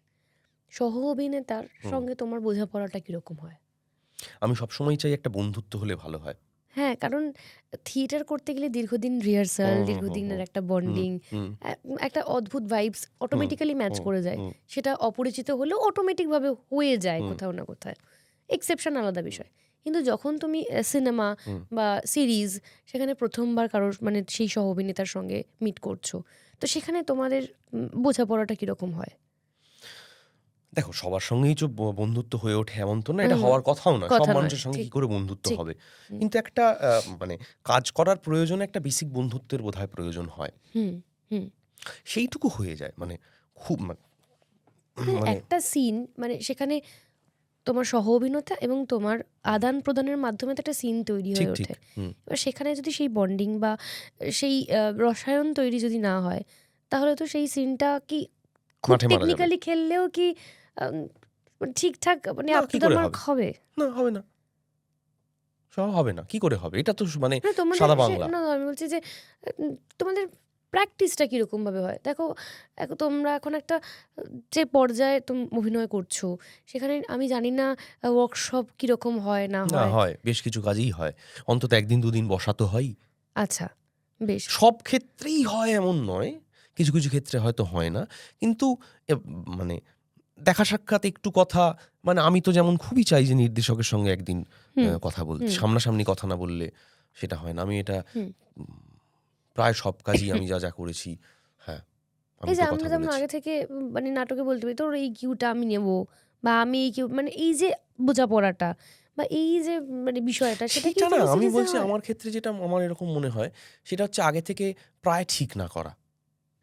সহ অভিনেতার সঙ্গে তোমার বোঝাপড়াটা কিরকম হয়? আমি সবসময় চাই একটা বন্ধুত্ব হলে ভালো হয়। হ্যাঁ, কারণ থিয়েটার করতে গেলে দীর্ঘদিন রিহার্সাল, দীর্ঘদিনের একটা বন্ডিং, একটা অদ্ভুত ভাইবস অটোমেটিক্যালি ম্যাচ করে যায়। সেটা অপরিচিত হলেও অটোমেটিকভাবে হয়ে যায় কোথাও না কোথাও, এক্সেপশন আলাদা বিষয়। কিন্তু যখন তুমি সিনেমা বা সিরিজ, সেখানে প্রথমবার কারোর মানে সেই সহ অভিনেতার সঙ্গে মিট করছো, তো সেখানে তোমাদের বোঝাপড়াটা কিরকম হয়? দেখো, সবার সঙ্গেই যে বন্ধুত্ব হয়ে ওঠে এমন তো না, এটা হওয়ার কথাও না, সব মানুষের সঙ্গে কি করে বন্ধুত্ব হবে। কিন্তু একটা মানে কাজ করার প্রয়োজনে একটা বেসিক বন্ধুত্বের বোধহয় প্রয়োজন হয়। হুম। সেইটুকু হয়ে যায়, মানে খুব মানে একটা সিন, মানে সেখানে তোমার সহ অভিনেতা এবং তোমার আদান প্রদানের মাধ্যমে তো একটা সিন তৈরি ঠিক হয়ে ঠিক ওঠে। এবার সেখানে যদি সেই বন্ডিং বা সেই রসায়ন তৈরি যদি না হয়, তাহলে তো সেই সিনটা কি খুব মাঠে মারা যাবে টেকনিক্যালি খেললেও কি আম, ঠিকঠাক মানে না, আপ টু কি দ্য করে মার্ক হবে? হবে? না, হবে না, সব হবে না, কি করে হবে? এটা তো মানে মানে তোমাদের সাদা বাংলা। না, আমি বলছি যে তোমাদের প্র্যাকটিসটা কিরকম ভাবে হয়? দেখো, তোমরা এখন একটা যে পর্যায়ে তুমি অভিনয় করছো, সেখানে আমি জানি না ওয়ার্কশপ কিরকম হয় না না, হয়। হয়, বেশ কিছু কাজেই হয়, অন্তত 1 দিন 2 দিন বসা তো হয়। আচ্ছা, বেশ। সব ক্ষেত্রেই হয় এমন নয়, কিছু কিছু ক্ষেত্রে হয়তো হয় না, কিন্তু মানে দেখা সাক্ষাৎ একটু কথা, মানে আমি তো যেমন খুবই চাই যে নির্দেশকের সঙ্গে একদিন হুম কথা বলতে, হুম সামনাসামনি কথা না বললে সেটা হয় না। আমি এটা হুম। প্রায় সব কাজই আমি যা যা করেছি, হ্যাঁ, আমি এই যে তো কথা আমরা যেমন বলেছি। আগে থেকে মানে নাটকে বলতে পারি, তোর এই কিউটা আমি নেব, বা আমি এই কিউ, মানে এই যে বোঝাপড়াটা বা এই যে মানে বিষয়টা, সেটা কি সেটা না, কোনো আমি সিরিজে বলছি হয়? আমার ক্ষেত্রে যেটা আমার এরকম মনে হয়, সেটা হচ্ছে আগে থেকে প্রায় ঠিক না করা।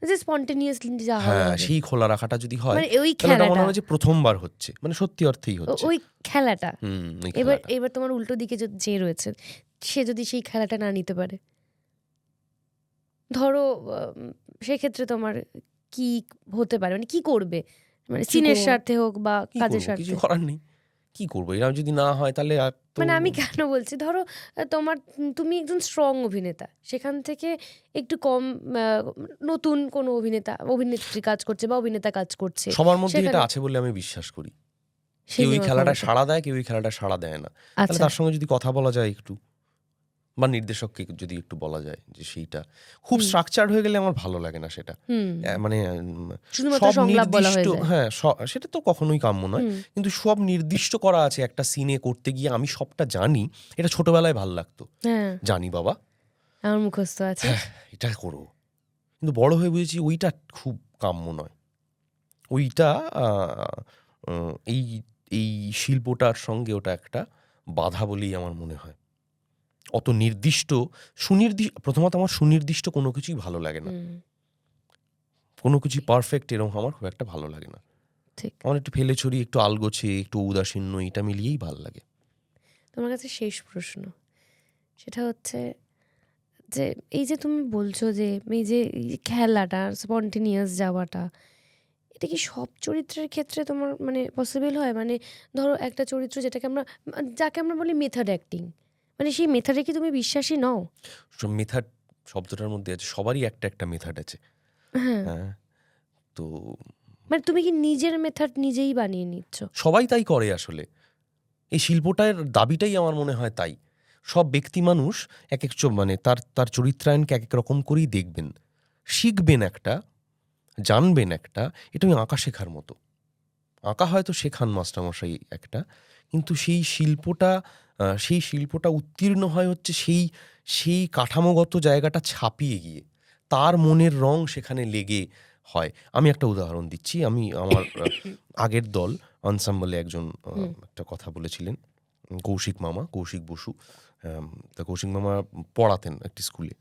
যে স্পন্টেনিয়াসলি যা হবে হ্যাঁ, হবে, সেই খোলা রাখাটা যদি হয়, মানে ওই তাহলে ওটা মনে খেলাটা, হয় যে প্রথমবার হচ্ছে, মানে সত্যি অর্থেই হচ্ছে। ওই খেলাটা। ওই এবার খেলাটা। এবার তোমার উল্টো দিকে যে রয়েছে, সে যদি সেই খেলাটা না নিতে পারে, ধরো সেক্ষেত্রে তোমার কি হতে পারে, মানে কি করবে, মানে কিছু সিনের করবো না। স্বার্থে হোক বা কি কাজের করব? কিছু স্বার্থে? করার নেই। কি করব? এরকম যদি না হয় তাহলে আর তো মানে আমি কেন বলছি, ধরো তোমার তুমি একজন স্ট্রং অভিনেতা, সেখান থেকে একটু কম নতুন কোনো অভিনেত্রী কাজ করছে বা অভিনেতা কাজ করছে, সবার মধ্যেই এটা সেখানে আছে বলে আমি বিশ্বাস করি। সেই কেউ ওই নেওয়ার খেলাটায় ক্ষমতা। সাড়া দেয়, কেউ ওই খেলাটায় সাড়া দেয় না। তাহলে আচ্ছা। তার সঙ্গে যদি কথা বলা যায় একটু, বা নির্দেশককে যদি একটু বলা যায় যে সেইটা খুব হুম স্ট্রাকচারড হয়ে গেলে আমার ভালো লাগে না সেটা। হুম। মানে শুধুমাত্র সব সংলাপ বলা নির্দিষ্ট, হয়ে যায়। হ্যাঁ, সেটা তো কখনোই কাম্য নয়। হুম কিন্তু সব নির্দিষ্ট করা আছে একটা সিনে করতে গিয়ে, আমি সবটা জানি। এটা ছোটবেলায় ভাল লাগতো। হ্যাঁ, জানি বাবা, আমার মুখস্থ আছে। হ্যাঁ, এটা করব। কিন্তু বড় হয়ে বুঝেছি ওইটা খুব কাম্য নয়। ওইটা আ অ এই এই শিল্পটার সঙ্গে ওটা একটা বাধা বলেই আমার মনে হয়। অত নির্দিষ্ট, প্রথমত আমার সুনির্দিষ্ট কোনো কিছুই ভালো লাগে না। হুম, কোনো কিছুই পারফেক্ট এরকম আমার খুব একটা ভালো লাগে না। ঠিক। আমার একটু ফেলে-ছড়ি, একটু আলগোছে, একটু উদাসীন্য, এটা মিলিয়েই ভাল লাগে। তোমার কাছে শেষ প্রশ্ন, সেটা হচ্ছে যে এই যে তুমি বলছো যে এই যে খেলাটা, স্পন্টেনিয়াস যাওয়াটা, এটা কি সব চরিত্রের ক্ষেত্রে তোমার মানে পসিবল হয়? মানে ধরো একটা চরিত্র যেটাকে আমরা যাকে আমরা বলি মেথড অ্যাক্টিং, মানে সেই মেথডে কি তুমি বিশ্বাসী নও? মেথড শব্দটার মধ্যে আছে, সবারই একটা একটা মেথড আছে। হ্যাঁ, হ্যাঁ? তো মানে তুমি কি নিজের মেথড নিজেই বানিয়ে নিচ্ছ? সবাই তাই করে আসলে। এই শিল্পটার দাবিটাই আমার মনে হয় তাই। সব ব্যক্তি মানুষ একেক মানে তার তার চরিত্রায়নকে একেক রকম করেই দেখবেন। শিখবেন একটা, জানবেন একটা, এটা ওই আঁকা শেখার মতো। আঁকা হয়তো শেখান মাস্টারমশাই একটা, কিন্তু সেই শিল্পটা উত্তীর্ণ হয় হচ্ছে সেই কাঠামোগত জায়গাটা ছাপিয়ে গিয়ে। তার মনের রং সেখানে লেগে হয়। আমি একটা উদাহরণ দিচ্ছি। আমার আগের দল আনসাম্বলে একজন হুম একটা কথা বলেছিলেন। কৌশিক বসু। তা কৌশিক মামা পড়াতেন একটি স্কুলে।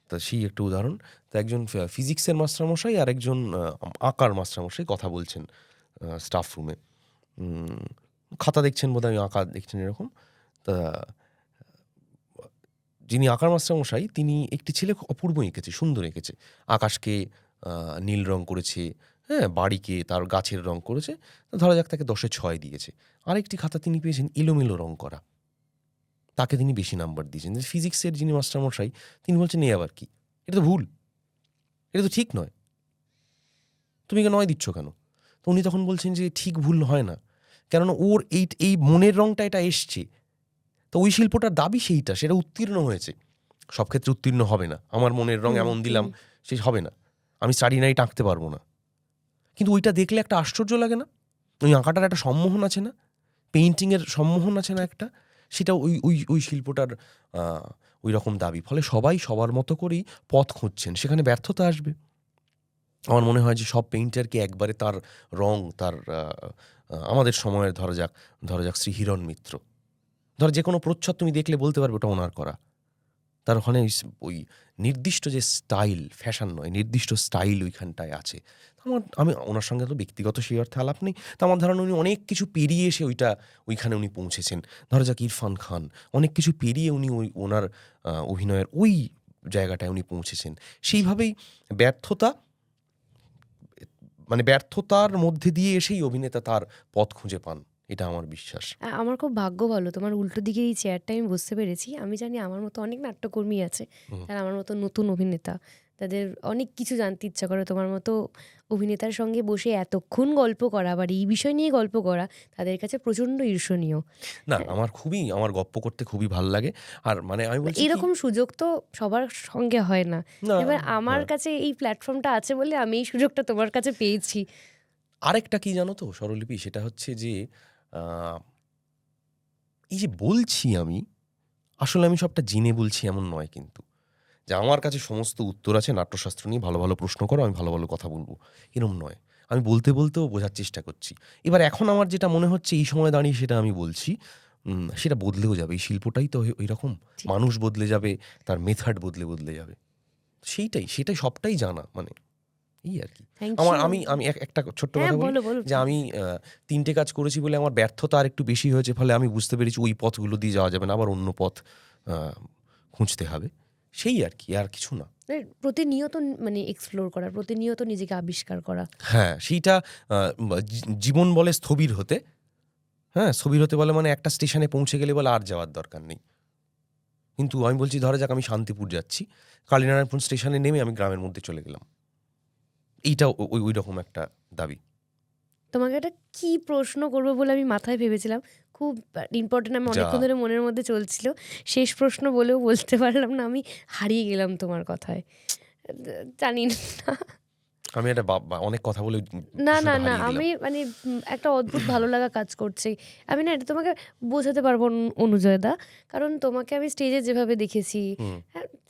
তা সেই একটা উদাহরণ। তো একজন ফিজিক্সের মাস্টারমশাই আর একজন আঁকার মাস্টারমশাই কথা বলছেন স্টাফ রুমে। খাতা দেখছেন বোধহয়, আঁকা দেখছেন এরকম। তা যিনি আঁকার মাস্টারমশাই, তিনি একটি ছেলে খুব অপূর্ব এঁকেছে, সুন্দর এঁকেছে। আকাশকে নীল রং করেছে, হ্যাঁ, বাড়িকে তার গাছের রং করেছে। ধরা যাক তাকে 10-এ 6 দিয়েছে। আরেকটি খাতা তিনি পেয়েছেন এলোমেলো রং করা। তাকে তিনি বেশি নাম্বার দিয়েছেন। ফিজিক্সের যিনি মাস্টারমশাই, তিনি বলছেন, "এ আবার কি? এটা তো ভুল। এটা তো ঠিক নয়। তুমি একে 9 দিচ্ছ কেন?" তো উনি তখন বলছেন যে, ঠিক ভুল হয় না। কেননা ওর এই মনের রংটা এটা এসছে। তো ওই শিল্পটার দাবি সেইটা, সেটা উত্তীর্ণ হয়েছে। সব ক্ষেত্রে উত্তীর্ণ হবে না। আমার মনের রং হুম এমন হুম। দিলাম, সে হবে না। আমি স্টাডি নাইট আঁকতে পারবো না। কিন্তু ওইটা দেখলে একটা আশ্চর্য লাগে না? ওই আঁকাটার একটা সম্মোহন আছে না? পেইন্টিংয়ের সম্মোহন আছে না ঠিক। একটা? সেটা ওই শিল্পটার আ ঐরকম দাবি। ফলে সবাই সবার মতো করেই পথ খুঁজছেন। সেখানে ব্যর্থতা আসবে। আমার মনে হয় যে সব পেইন্টারকে একবারে তার রং, তার আমাদের সময়ের ধরা যাক শ্রী হিরণ মিত্র। ধরো যেকোনো প্রচ্ছদ তুমি দেখলে বলতে পারবে ওটা ওনার করা। তার ওখানে ওই নির্দিষ্ট যে স্টাইল, ফ্যাশন নয়, নির্দিষ্ট স্টাইল ওইখানটায় আছে। আমি ওনার সঙ্গে তো ব্যক্তিগত সেই অর্থে আলাপ নেই, তো আমার ধারণা উনি অনেক কিছু পেরিয়ে এসে ওইখানে উনি পৌঁছেছেন। ধরা যাক ইরফান খান, অনেক কিছু পেরিয়ে উনি ওনার অভিনয়ের ওই জায়গাটায় উনি পৌঁছেছেন। সেইভাবেই ব্যর্থতার মধ্যে দিয়ে এসেই অভিনেতা তার পথ খুঁজে পান, এটা আমার বিশ্বাস। আমার খুব ভাগ্য ভালো, তোমার উল্টো দিকে এই চেয়ারটা আমি বুঝতে পেরেছি। আমি জানি আমার মতো অনেক নাট্যকর্মী আছে, তারা আমার মতো নতুন অভিনেতা, তাদের অনেক কিছু জানতে ইচ্ছা করে। তোমার মতো অভিনেতার সঙ্গে বসে এতক্ষণ গল্প করা, আবার এই বিষয় নিয়ে গল্প করা, তাদের কাছে প্রচণ্ড ঈর্ষণীয়। না, আমার গপ্প করতে খুবই ভালো লাগে। আর মানে আমি বলছি এরকম সুযোগ তো সবার সঙ্গে হয় না। না, এবার আমার কাছে এই প্ল্যাটফর্মটা আছে বলে আমি এই সুযোগটা তোমার কাছে পেয়েছি। আরেকটা কি জানো তো স্বরলিপি, সেটা হচ্ছে যে এই যে বলছি আমি, আসলে আমি সবটা জেনে বলছি এমন নয়, কিন্তু যে আমার কাছে সমস্ত উত্তর আছে নাট্যশাস্ত্র নিয়ে, ভালো ভালো প্রশ্ন করো, আমি ভালো ভালো কথা বলবো, এরম নয়। আমি বলতে বলতেও বোঝার চেষ্টা করছি। এবার এখন আমার যেটা মনে হচ্ছে এই সময় দাঁড়িয়ে, সেটা আমি বলছি, সেটা বদলেও যাবে। এই শিল্পটাই তো ওই রকম, মানুষ বদলে যাবে, তার মেথড বদলে যাবে, সেটাই সবটাই জানা, মানে এই আর কি। আমি একটা ছোট্ট কথা বলি, যে আমি 3টে কাজ করেছি বলে আমার ব্যর্থতা আর একটু বেশি হয়েছে, ফলে আমি বুঝতে পেরেছি ওই পথগুলো দিয়ে যাওয়া যাবে না, আবার অন্য পথ খুঁজতে হবে, সেই আর কি, আর কিছু না। প্রতিনিয়ত মানে এক্সপ্লোর করা, প্রতিনিয়ত নিজেকে আবিষ্কার করা। হ্যাঁ, সেইটা জীবন বলে স্থবির হতে। হ্যাঁ, স্থবির হতে বলে মানে একটা স্টেশনে পৌঁছে গেলে বলে আর যাওয়ার দরকার নেই। কিন্তু আমি বলছি, ধরা যাক আমি শান্তিপুর যাচ্ছি, কালীনারায়ণপুর স্টেশনে নেমে আমি গ্রামের মধ্যে চলে গেলাম, এইটা ওই রকম একটা দাবি। তোমাকে একটা কি প্রশ্ন করবো বলে আমি মাথায় ভেবেছিলাম, খুব ইম্পর্টেন্ট, আমি অনেকক্ষণ ধরে মনের মধ্যে চলছিল, শেষ প্রশ্ন বলেও বলতে পারলাম না, আমি হারিয়ে গেলাম তোমার কথায়, জানি না। আমি একটা অনেক কথা বলে না না না আমি মানে একটা অদ্ভুত ভালো লাগা কাজ করছে। আমি না এটা তোমাকে বোঝাতে পারবো অনুজয়দা, কারণ তোমাকে আমি স্টেজে যেভাবে দেখেছি,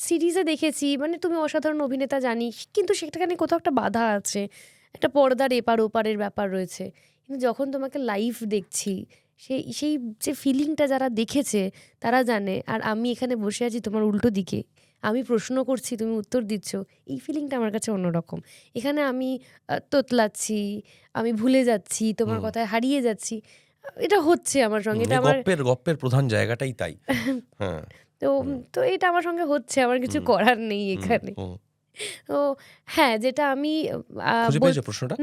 সিরিজে দেখেছি, মানে তুমি অসাধারণ অভিনেতা জানি, কিন্তু সেখানে কোথাও একটা বাধা আছে, একটা পর্দার এপার ওপারের ব্যাপার রয়েছে। কিন্তু যখন তোমাকে লাইভ দেখছি, সেই যে ফিলিংটা যারা দেখেছে তারা জানে, আর আমি এখানে বসে আছি তোমার উল্টো দিকে, আমি প্রশ্ন করছি, তুমি উত্তর দিচ্ছ, এই ফিলিংটা আমার কাছে অন্যরকম। এখানে আমি তোতলাচ্ছি, আমি ভুলে যাচ্ছি, তোমার কথায় হারিয়ে যাচ্ছি, এটা হচ্ছে আমার সঙ্গে, এটা আমার গপ্পের প্রধান জায়গাটাই তাই। হ্যাঁ, তো এটা আমার সঙ্গে হচ্ছে, আমার কিছু করার নেই এখানে। তো হ্যাঁ, যেটা আমি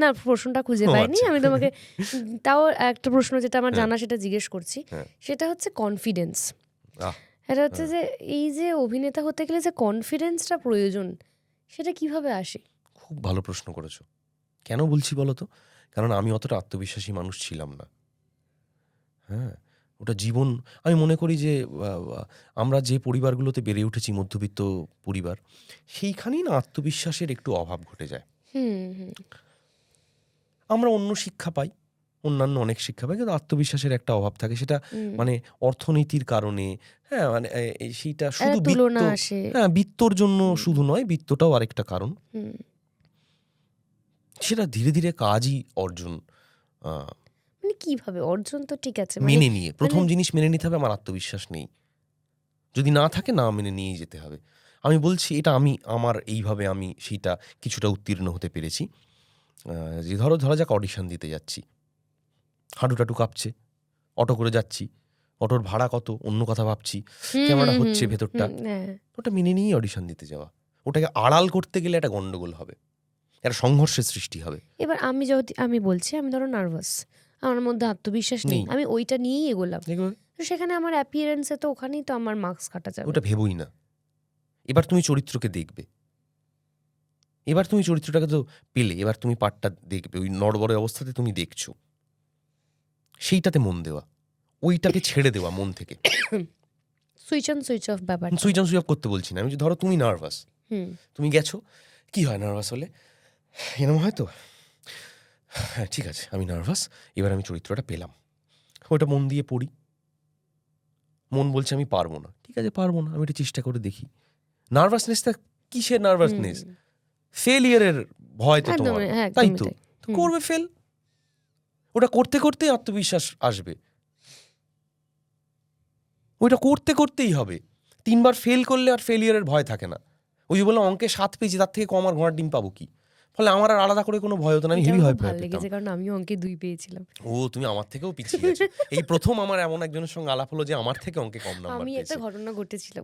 না প্রশ্নটা খুঁজে পাইনি, আমি তোমাকে তাও একটা প্রশ্ন যেটা আমার জানা সেটা জিজ্ঞেস করছি, সেটা হচ্ছে কনফিডেন্স। এটা হচ্ছে যে এই যে অভিনেতা হতে গেলে যে কনফিডেন্সটা প্রয়োজন, সেটা কিভাবে আসে? খুব ভালো প্রশ্ন করেছো। কেন বলছি বলো তো? কারণ আমি অতটা আত্মবিশ্বাসী মানুষ ছিলাম না। হ্যাঁ, ওটা জীবন। আমি মনে করি যে আমরা যে পরিবারগুলোতে বেড়ে উঠেছি, মধ্যবিত্ত পরিবার, সেইখানেই না আত্মবিশ্বাসের একটু অভাব ঘটে যায়। আমরা অন্য শিক্ষা পাই, অন্যান্য অনেক শিক্ষা পাই, কিন্তু আত্মবিশ্বাসের একটা অভাব থাকে, সেটা মানে অর্থনীতির কারণে। হ্যাঁ, মানে সেইটা শুধু বিত্তর জন্য শুধু নয়, বিত্তটাও আরেকটা কারণ। সেটা ধীরে ধীরে কাজই অর্জন, মানে কিভাবে অর্জন, তো ঠিক আছে, মেনে নিয়ে প্রথম জিনিস মেনে নিতে হবে আমার আত্মবিশ্বাস নেই, যদি না থাকে না মেনে নিয়েই যেতে হবে। আমি বলছি এটা আমার এইভাবে আমি সেইটা কিছুটা উত্তীর্ণ হতে পেরেছি। যে ধরা যাক অডিশন দিতে যাচ্ছি, হাঁটু কাঁপছে, অটো করে যাচ্ছি, অটোর ভাড়া কত, অন্য কথা ভাবছি, ক্যামেরা হচ্ছে ভেতরটা, ওটা মেনে নিয়েই অডিশন দিতে যাওয়া। ওটাকে আড়াল করতে গেলে একটা গন্ডগোল হবে, একটা সংঘর্ষের সৃষ্টি হবে। এবার আমি বলছি, আমি ধরো নার্ভাস, আমার মধ্যে আত্মবিশ্বাস নেই, আমি ওইটা নিয়েই এগোলাম, তো সেখানে আমার অ্যাপিয়ারেন্সে তো ওখানেই তো আমার মার্কস কাটা যাবে। ওটা ভেবোই না। এবার তুমি চরিত্রকে দেখবে, এবার তুমি চরিত্রটাকে তো পেলে, এবার তুমি পার্টটা দেখবে, ওই নড়বড়ে অবস্থাতে তুমি দেখছো, সেইটাতে মন দেওয়া, ওইটাকে ছেড়ে দেওয়া মন থেকে। সুইচ অন সুইচ অফ ব্যাপার, সুইচ অন সুইচ অফ করতে বলছি না আমি। ধরো তুমি নার্ভাস, তুমি গেছো, কি হয় নার্ভাস হলে, এরকম হয়তো, হ্যাঁ ঠিক আছে আমি নার্ভাস, এবার আমি চরিত্রটা পেলাম, ওটা মন দিয়ে পড়ি, মন বলছে আমি পারবো না, ঠিক আছে পারবো না, আমি এটা চেষ্টা করে দেখি। নার্ভাসনেসটা কিসের নার্ভাসনেস? ফেলিয়ারের ভয় তো তোমার, তাই তো করবে ফেল, ওটা করতে করতেই আত্মবিশ্বাস আসবে, ওইটা করতে করতেই হবে। 3বার ফেল করলে আর ফেলিয়ারের ভয় থাকে না। ওই যে বললাম অঙ্কে 7 পেয়েছি, তার থেকে কম আর ঘোড়ার ডিম পাবো কি, ফলে আমার আর আলাদা করে কোনো ভয় হতো না, আমি হেভি ভয় ভালো পেতাম। লেগেছে কারণ আমিও অঙ্কে 2 পেয়েছিলাম। ও তুমি আমার থেকেও পিছিয়ে গেছো। এই প্রথম আমার এমন একজনের সঙ্গে আলাপ হলো যে আমার থেকে অঙ্কে কম নাম্বার আমি একটা পেয়েছে। ঘটনা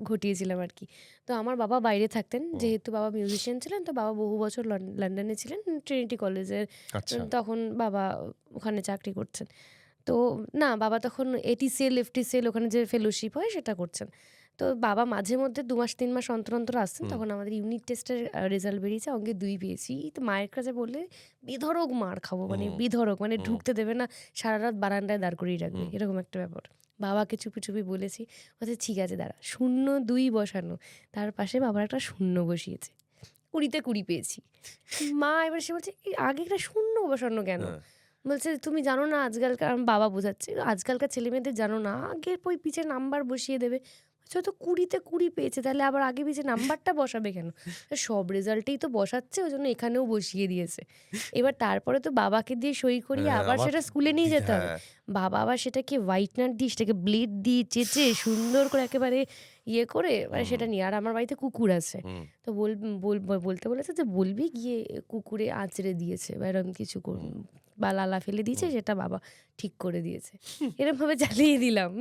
ঘটিয়েছিলাম আর কি। তো আমার বাবা বাইরে থাকতেন, যেহেতু বাবা মিউজিশিয়ান ছিলেন, তো বাবা বহু বছর লন্ডনে ছিলেন ট্রিনিটি কলেজের, আচ্ছা তখন বাবা ওখানে চাকরি করছেন। তো না, বাবা তখন এটিসিএল এফটিসিএল ওখানে যে ফেলোশিপ হয় সেটা করছেন। তো বাবা মাঝে মধ্যে 2 মাস 3 মাস অন্তর অন্তর আসতেন। তখন আমাদের ইউনিট টেস্টের রেজাল্ট বেরিয়েছে, অঙ্কে 2 পেয়েছি। তো মায়ের কাছে বললে বেধড়ক মার খাবো, মানে বেধড়ক, মানে ঢুকতে দেবে না, সারা রাত বারান্দায় দাঁড় করিয়ে রাখবে, এরকম একটা ব্যাপার। বাবাকে চুপি চুপি বলেছি, বলছে ঠিক আছে দাঁড়া, 0-2 বসানো, তার পাশে বাবার একটা 0 বসিয়েছে, 20-তে 20 পেয়েছি। মা এবার সে বলছে আগে একটা 0 বসানো কেন? বলছে তুমি জানো না আজকালকার, বাবা বোঝাচ্ছে, আজকালকার ছেলে মেয়েদের জানো না, আগের বই পিছে নাম্বার বসিয়ে দেবে। তো 20-তে 20 পেয়েছে, তাহলে আবার আগে পিছে নাম্বারটা বসাবে কেন? সব রেজাল্টেই তো বসাচ্ছে, ওই জন্য এখানেও বসিয়ে দিয়েছে। এবার তারপরে তো বাবাকে দিয়ে সই করিয়ে আবার সেটা স্কুলে নিয়ে যেতে হবে। বাবা আবার সেটাকে হোয়াইটনার দিয়ে, সেটাকে ব্লেড দিয়ে চেঁচে সুন্দর করে একেবারে করে, মানে সেটা নিয়ে। আর আমার বাড়িতে কুকুর আছে, তো বলতে বলেছে যে বলবি গিয়ে কুকুরে আঁচড়ে দিয়েছে বা এরকম কিছু বা লালা ফেলে দিয়েছে, সেটা বাবা ঠিক করে দিয়েছে। এরকম ভাবে চালিয়ে দিলাম।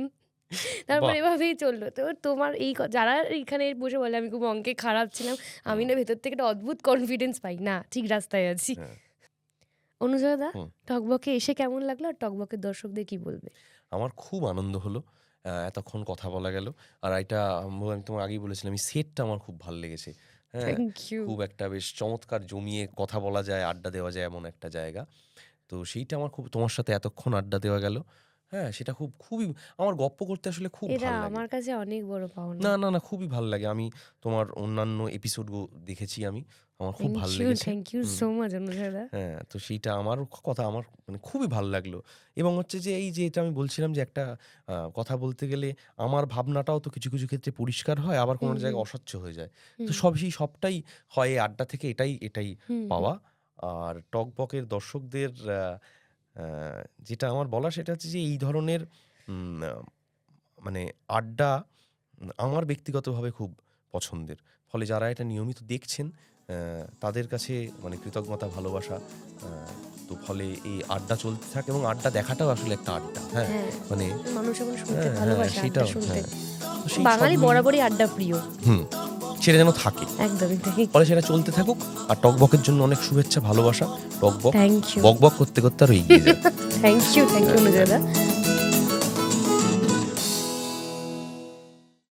তারপর এভাবেই চললো। তো তোমার এই যারা এখানে বসে বলে আমি খুব অঙ্কে খারাপ ছিলাম, আমি না ভেতর থেকে একটা অদ্ভুত কনফিডেন্স পাই, না ঠিক রাস্তায় আছি। অনুজয় দা, টকবকে এসে কেমন লাগলো, আর টকবকের দর্শকদের কি বলবে? আমার খুব আনন্দ হলো, এতক্ষণ কথা বলা গেল। আর এটা আমি তোমার আগেই বলেছিলাম, এই সেটটা আমার খুব ভালো লেগেছে। হ্যাঁ, খুব একটা বেশ চমৎকার জমিয়ে কথা বলা যায়, আড্ডা দেওয়া যায় এমন একটা জায়গা। তো সেইটা আমার খুব, তোমার সাথে এতক্ষণ আড্ডা দেওয়া গেল, হ্যাঁ সেটা খুবই আমার গপ্প করতে আসলে খুব ভালো লাগে। আমার কাছে অনেক বড় পাওনা। না না না, খুবই ভালো লাগে। আমি তোমার অন্যান্য এপিসোডগুলো দেখেছি, আমার খুব ভালো লেগেছে। Thank you so much Anujoy দা। হ্যাঁ, তো সেইটা আমার কথা আমার মানে খুবই ভালো লাগলো। এবং হচ্ছে যে এই যে এটা আমি বলছিলাম যে একটা কথা বলতে গেলে আমার ভাবনাটাও তো কিছু কিছু ক্ষেত্রে পরিষ্কার হয়, আবার কোনো জায়গায় অস্বচ্ছ হয়ে যায়। তো সবটাই হয় এই আড্ডা থেকে এটাই পাওয়া। আর টকবকের দর্শকদের যেটা আমার বলা সেটা হচ্ছে যে এই ধরনের মানে আড্ডা আমার ব্যক্তিগতভাবে খুব পছন্দের। ফলে যারা এটা নিয়মিত দেখছেন তাদের কাছে মানে কৃতজ্ঞতা, ভালোবাসা। তো ফলে এই আড্ডা চলতে থাকে, এবং আড্ডা দেখাটাও আসলে একটা আড্ডা। হ্যাঁ, মানে মানুষ এখন শুনতে ভালোবাসে, সেটাও শুনতে বাঙালি বরাবরই আড্ডা প্রিয়। সেটা যেন থাকে, একদমই। ফলে সেটা চলতে থাকুক। আর টকবকের জন্য অনেক শুভেচ্ছা, ভালোবাসা। টকবক থ্যাংক ইউ, বক বক করতে করতে আরো এগিয়ে যায়। Thank you Anujay the.